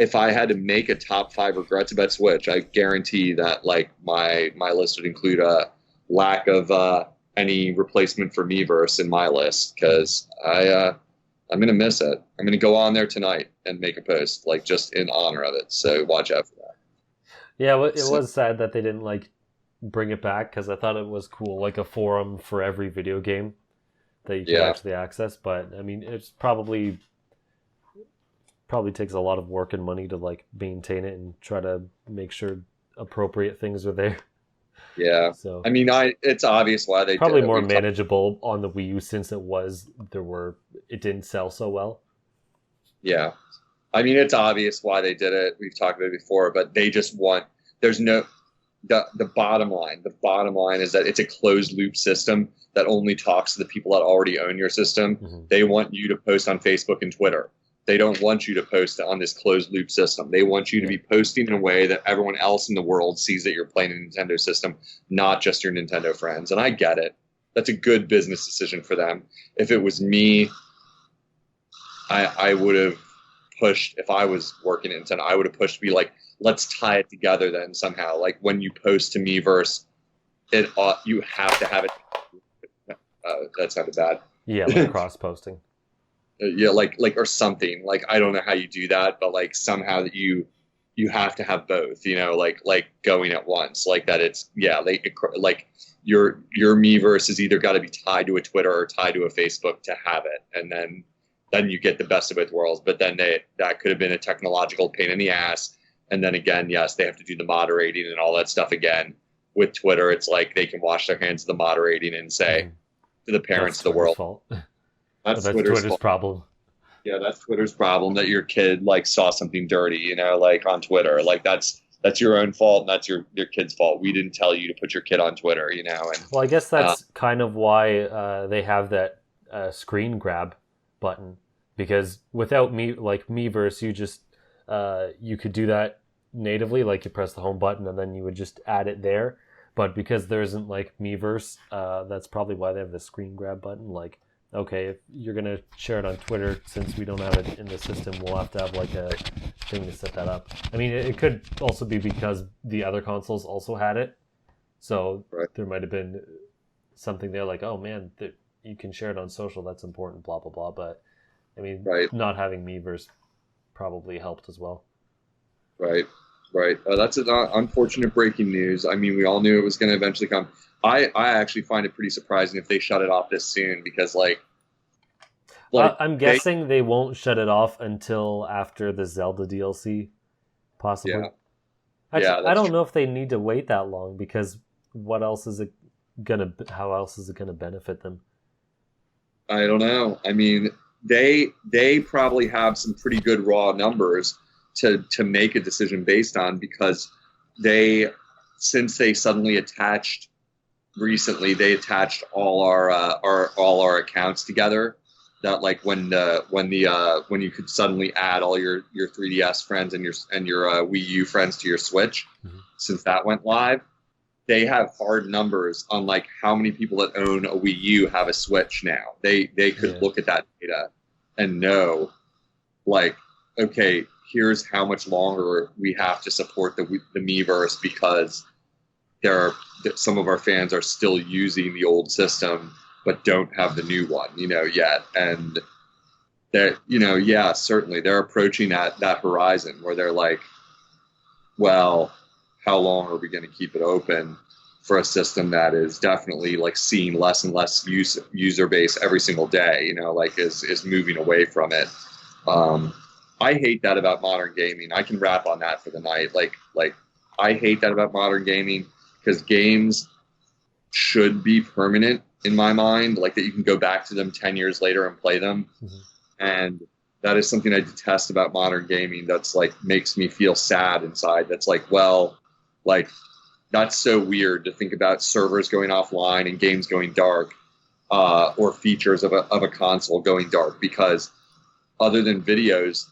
If I had to make a top 5 regrets about Switch, I guarantee that like my list would include a lack of, any replacement for Miiverse in my list because I'm gonna miss it. I'm gonna go on there tonight and make a post like just in honor of it. So watch out for that. Yeah, well, it was sad that they didn't like bring it back because I thought it was cool, like a forum for every video game that you can actually access. But I mean, it's probably takes a lot of work and money to like maintain it and try to make sure appropriate things are there. Yeah. So I mean, it's obvious why they probably more manageable on the Wii U since it didn't sell so well. Yeah. I mean, it's obvious why they did it. We've talked about it before, but they just want the bottom line. The bottom line is that it's a closed loop system that only talks to the people that already own your system. Mm-hmm. They want you to post on Facebook and Twitter. They don't want you to post on this closed loop system. They want you to be posting in a way that everyone else in the world sees that you're playing a Nintendo system, not just your Nintendo friends. And I get it. That's a good business decision for them. If it was me, I would have pushed, if I was working at Nintendo, I would have pushed to be like, let's tie it together then somehow. Like when you post to Miiverse, you have to have it. That sounded bad. Yeah, like cross-posting. Yeah, like or something. Like I don't know how you do that, but like somehow that you have to have both. Like going at once. Like that. It's like your Miiverse has either got to be tied to a Twitter or tied to a Facebook to have it, and then you get the best of both worlds. But then that could have been a technological pain in the ass. And then again, yes, they have to do the moderating and all that stuff again. With Twitter, it's like they can wash their hands of the moderating and say to the parents of the world. Fault. That's Twitter's problem. Yeah, that's Twitter's problem that your kid like saw something dirty, like on Twitter. Like that's your own fault and that's your kid's fault. We didn't tell you to put your kid on Twitter, And well, I guess that's kind of why they have that screen grab button, because without Miiverse, you just you could do that natively, like you press the home button and then you would just add it there. But because there isn't like Miiverse, that's probably why they have the screen grab button. Like, okay, if you're going to share it on Twitter, since we don't have it in the system, we'll have to have like a thing to set that up. I mean, it could also be because the other consoles also had it. So There might have been something there like, oh man, you can share it on social, that's important, blah, blah, blah. But I mean, not having Miiverse probably helped as well. Right. That's an unfortunate breaking news. I mean, we all knew it was going to eventually come. I actually find it pretty surprising if they shut it off this soon because, I'm guessing they won't shut it off until after the Zelda DLC, possibly. Yeah. Actually, I don't know if they need to wait that long because how else is it gonna benefit them? I don't know. I mean, they probably have some pretty good raw numbers to make a decision based on, because since they suddenly attached recently, they attached all our accounts together. That like when you could suddenly add all your 3DS friends and your Wii U friends to your Switch, since that went live, they have hard numbers on like how many people that own a Wii U have a Switch now. They could look at that data and know, like, okay, here's how much longer we have to support the Miiverse, because some of our fans are still using the old system but don't have the new one, yet. And that, certainly they're approaching that horizon where they're like, well, how long are we going to keep it open for a system that is definitely like seeing less and less user base every single day, like is moving away from it. I hate that about modern gaming. I can rap on that for the night. Like I hate that about modern gaming, because games should be permanent in my mind, like that you can go back to them 10 years later and play them. And that is something I detest about modern gaming. That's like makes me feel sad inside. That's like, well, like that's so weird to think about servers going offline and games going dark, or features of a console going dark, because other than videos,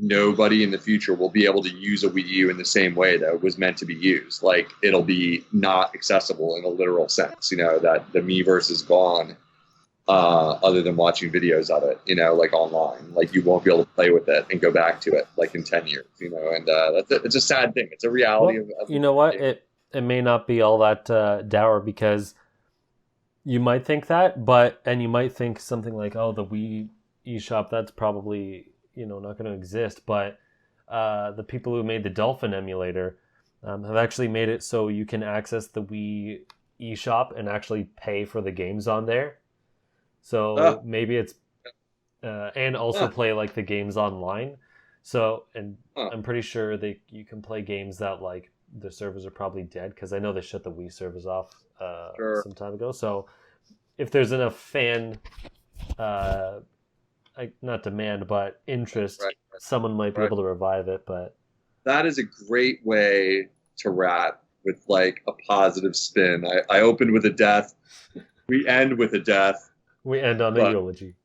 nobody in the future will be able to use a Wii U in the same way that it was meant to be used. Like, it'll be not accessible in a literal sense, that the Miiverse is gone, other than watching videos of it, like online. Like, you won't be able to play with it and go back to it, like, in 10 years, and it's a sad thing. It's a reality. Well, you know what? It may not be all that dour, because you might think that, and you might think something like, oh, the Wii eShop, that's probably not going to exist, but the people who made the Dolphin emulator have actually made it so you can access the Wii eShop and actually pay for the games on there. So maybe it's and also play like the games online. So, and I'm pretty sure you can play games that like the servers are probably dead, because I know they shut the Wii servers off some time ago. So if there's enough fan not demand, but interest, right. Someone might be able to revive it. But that is a great way to wrap, with like a positive spin. I opened with a death. We end with a death. We end on a eulogy.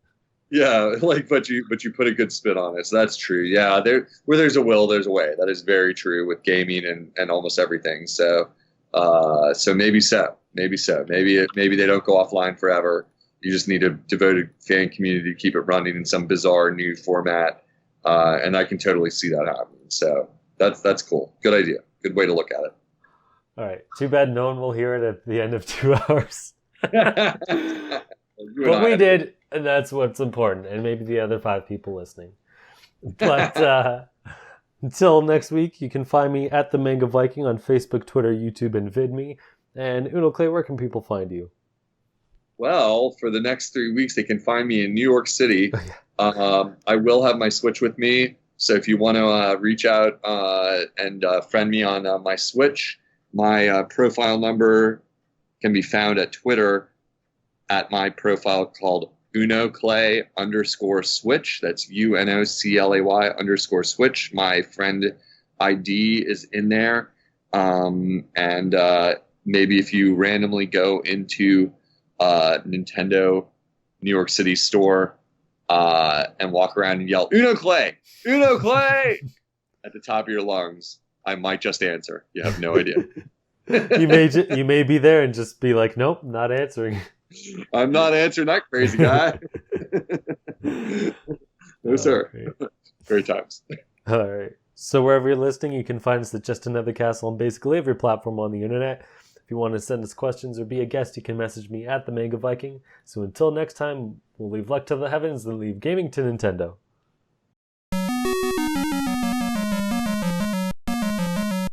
Yeah, but you put a good spin on it. So that's true. Yeah, where there's a will, there's a way. That is very true with gaming and almost everything. So maybe so. Maybe they don't go offline forever. You just need a devoted fan community to keep it running in some bizarre new format, and I can totally see that happening. So that's cool. Good idea. Good way to look at it. All right. Too bad no one will hear it at the end of 2 hours. But we did, and that's what's important, and maybe the other 5 people listening. But until next week, you can find me at the Manga Viking on Facebook, Twitter, YouTube, and VidMe. And Unoclay, where can people find you? Well, for the next 3 weeks, they can find me in New York City. I will have my Switch with me. So if you want to reach out and friend me on my Switch, my profile number can be found at Twitter at my profile called Unoclay_Switch. That's UNOCLAY_Switch. My friend ID is in there. And maybe if you randomly go into Nintendo New York City store and walk around and yell Unoclay at the top of your lungs, I might just answer. You have no idea. You may be there and just be like, nope, not answering. I'm not answering that crazy guy. No, sir. Great times. All right. So wherever you're listening, you can find us at Just Another Castle on basically every platform on the internet. If you want to send us questions or be a guest, you can message me at the Manga Viking. So until next time, we'll leave luck to the heavens and leave gaming to Nintendo.